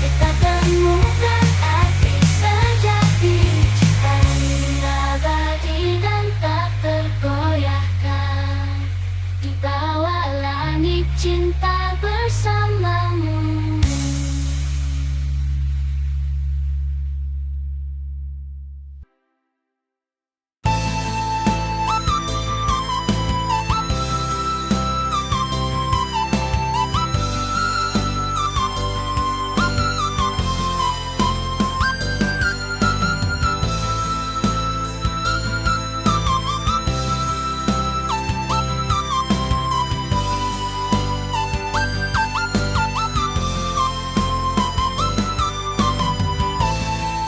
Kita temukan arti sejati, cinta ini abadi dan tak tergoyahkan. Di bawah langit cinta bersamamu.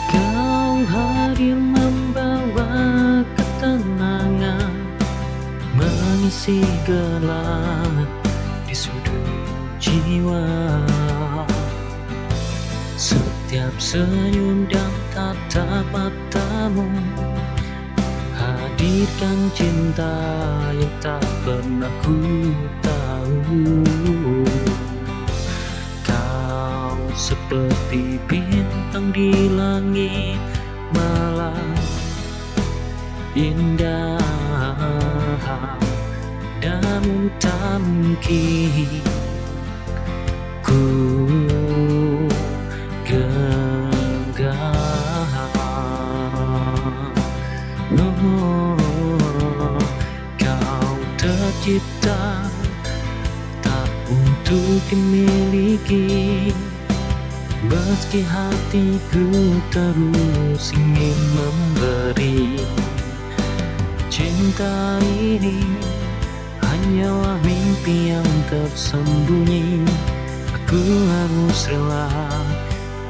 Kau hadir membawa ketenangan, mengisi gelap di sudut jiwa. Setiap senyum dan tatap matamu hadirkan cinta yang tak pernah ku tahu. Kau seperti bintang di langit malam, indah dan tamkin. Ku genggam. Kau tercipta tak untuk dimiliki, meski hatiku terus ingin memberi. Cinta ini hanyalah mimpi yang tersembunyi. Aku harus rela,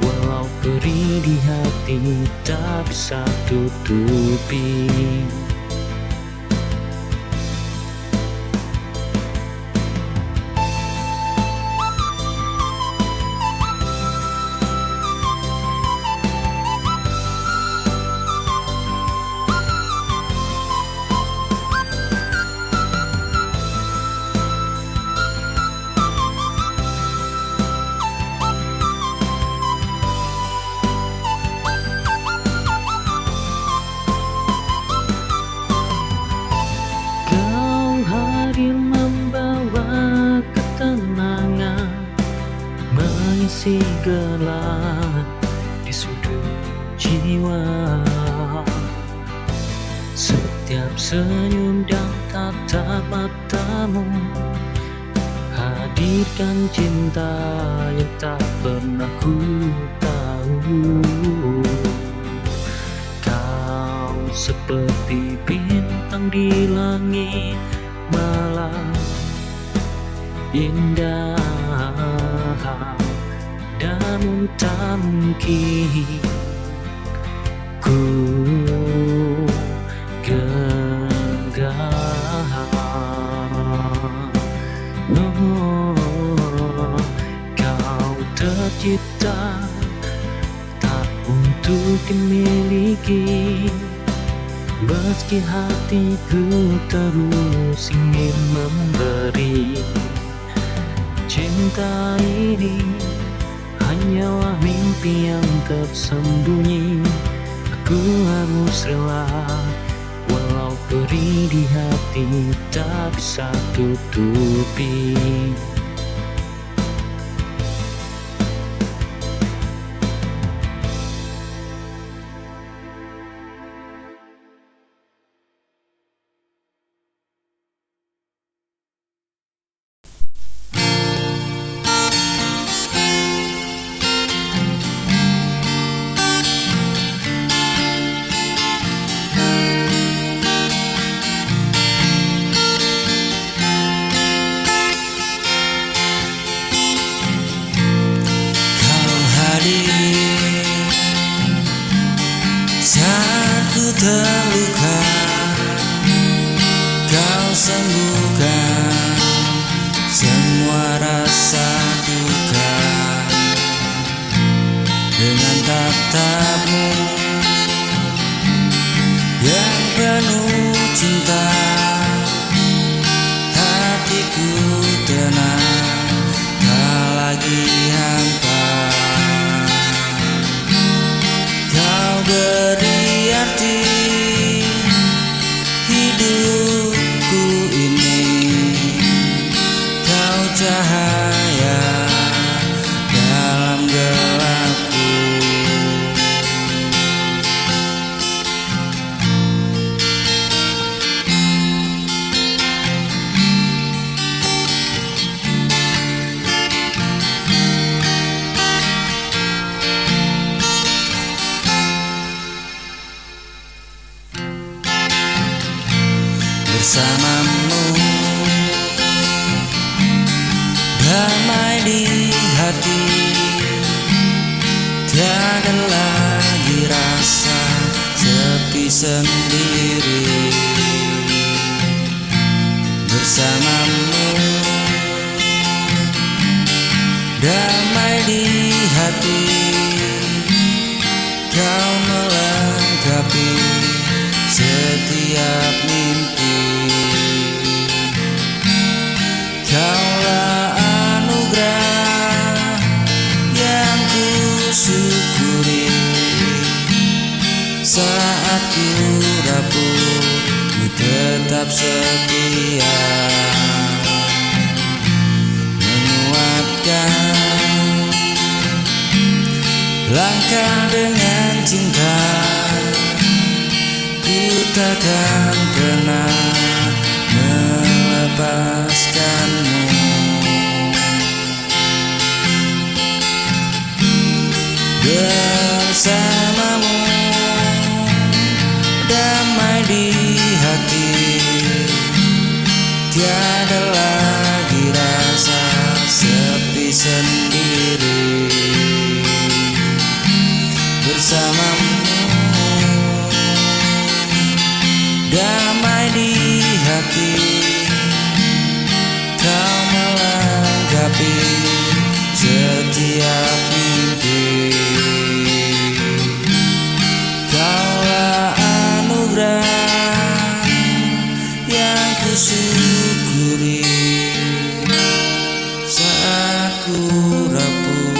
walau perih di hati tak bisa tutupi. tenggelam di sudut jiwa. Setiap senyum dan tatap matamu hadirkan cinta yang tak pernah ku tahu. Kau seperti bintang di langit malam indah, namun tak mungkin ku genggam. Kau tercipta tak untuk dimiliki, meski hatiku terus ingin memberi. Cinta ini hanyalah mimpi yang tersembunyi. Aku harus rela, walau perih di hati tak bisa tutupi. Saat ku terluka, kau sembuhkan semua rasa duka dengan tatapmu yang penuh cinta. Hatiku tenang, tak lagi hampa. Kau beri arti hidupku ini, kau cahaya dalam gelapku. Bersamamu damai di hati, tiada lagi rasa sepi sendiri. Bersamamu damai di hati, kau melengkapi setiap mimpi. Kaulah anugerah yang ku syukuri. Saat ku rapuh, ku tetap setia, menguatkan langkah dengan cinta. Ku takkan pernah melepaskanmu. Bersamamu damai di hati, tiada lagi rasa sepi sendiri. Bersamamu damai di hati, kau melengkapi setiap mimpi. Kaulah anugerah yang ku syukuri. Saat ku rapuh,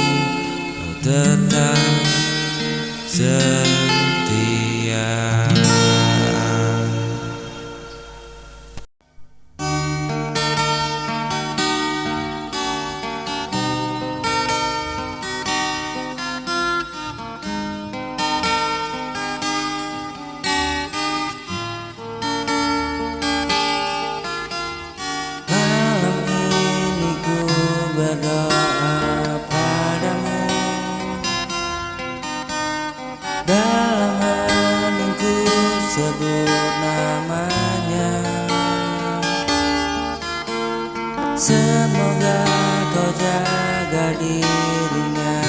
kau tetap setia. dalam heningku sebut namanya. Semoga kau jaga dirinya,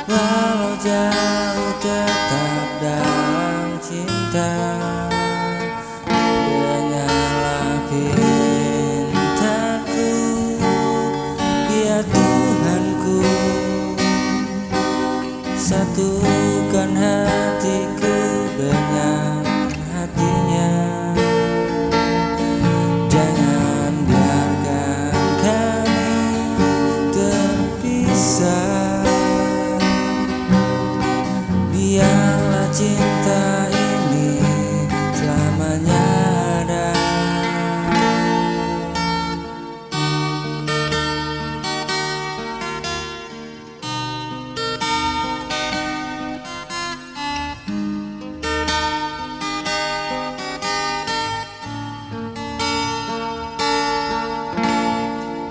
walau jauh tetap dalam cinta. Dengarlah pintaku, ya Tuhanku, satukan hatiku dengan hatinya. Jangan biarkan kami terpisah, biarlah cinta ini selamanya ada.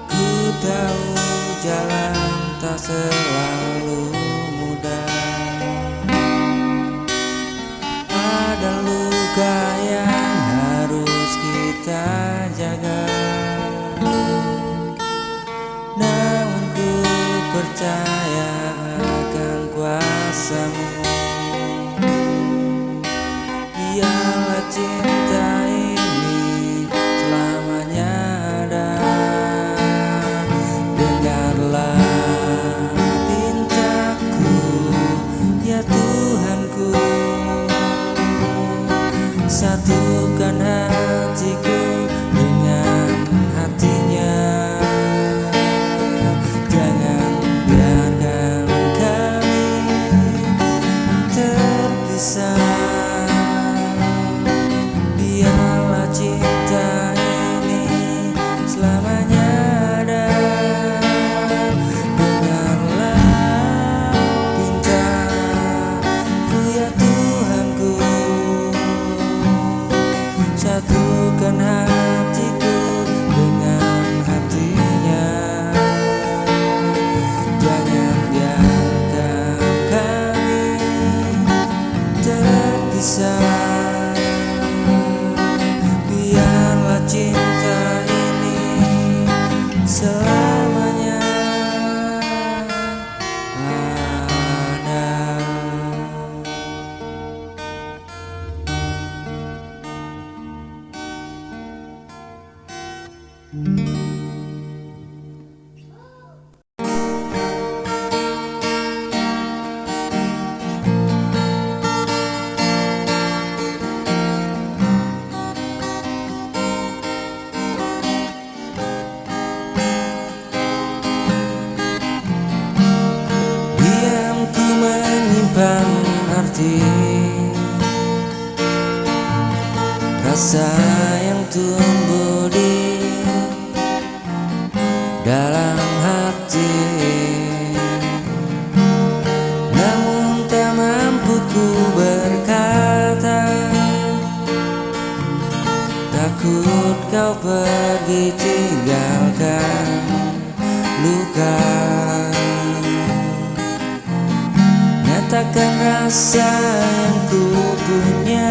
Ku tahu jalan tak selalu mudah, ada luka yang harus kita jaga. Namun ku percaya akan kuasamu, biarlah cinta ini selamanya ada. Dengarlah pintaku, ya Tuhanku, satukan hatiku dengan hatinya. Jangan biarkan kami terpisah, biarlah cinta ini selamanya ada. Dengarlah pintaku, ya Tuhanku, satukan hatiku dengan hatinya. Jangan biarkan kami terpisah, biarlah cinta ini selamanya ada. Diamku menyimpan arti rasa yang tumbuh di dalam hati, namun tak mampu ku berkata. Takut kau pergi tinggalkan luka, nyatakan rasa yang ku punya,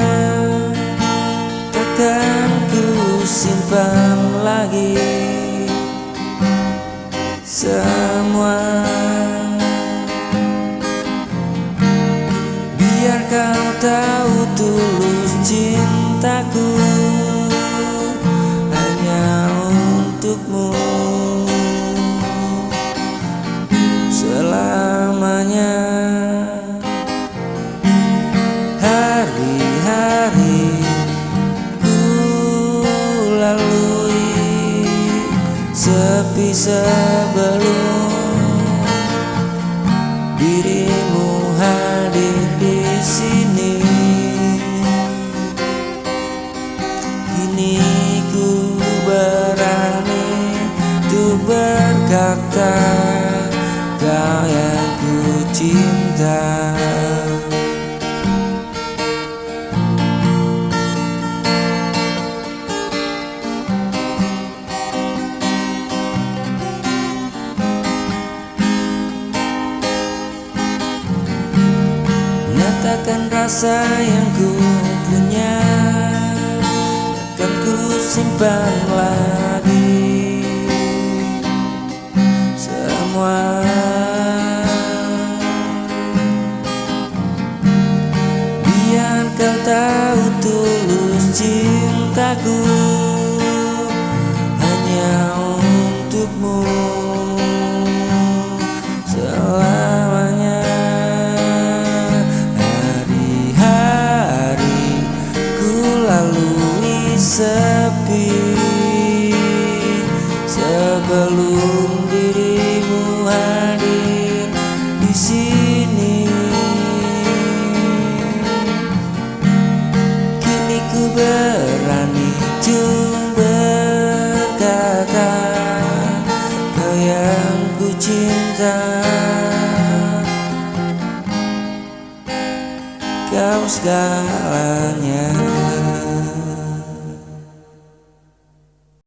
takkan ku simpan lagi semua. Biar kau tahu tulus cintaku hanya untukmu selamanya. Hari-hari ku lalui sepi sebelum dirimu hadir di sini. Kini ku berani untuk berkata, kau yang ku cinta. Biarkan rasa yang ku punya akan ku simpan lagi semua. Biar kau tahu tulus cintaku hanya untukmu selamanya. Hari-hari ku lalui sepi sebelum dirimu hadir di sini. Kini ku berani untuk berkata, kau yang ku cinta, kau segalanya.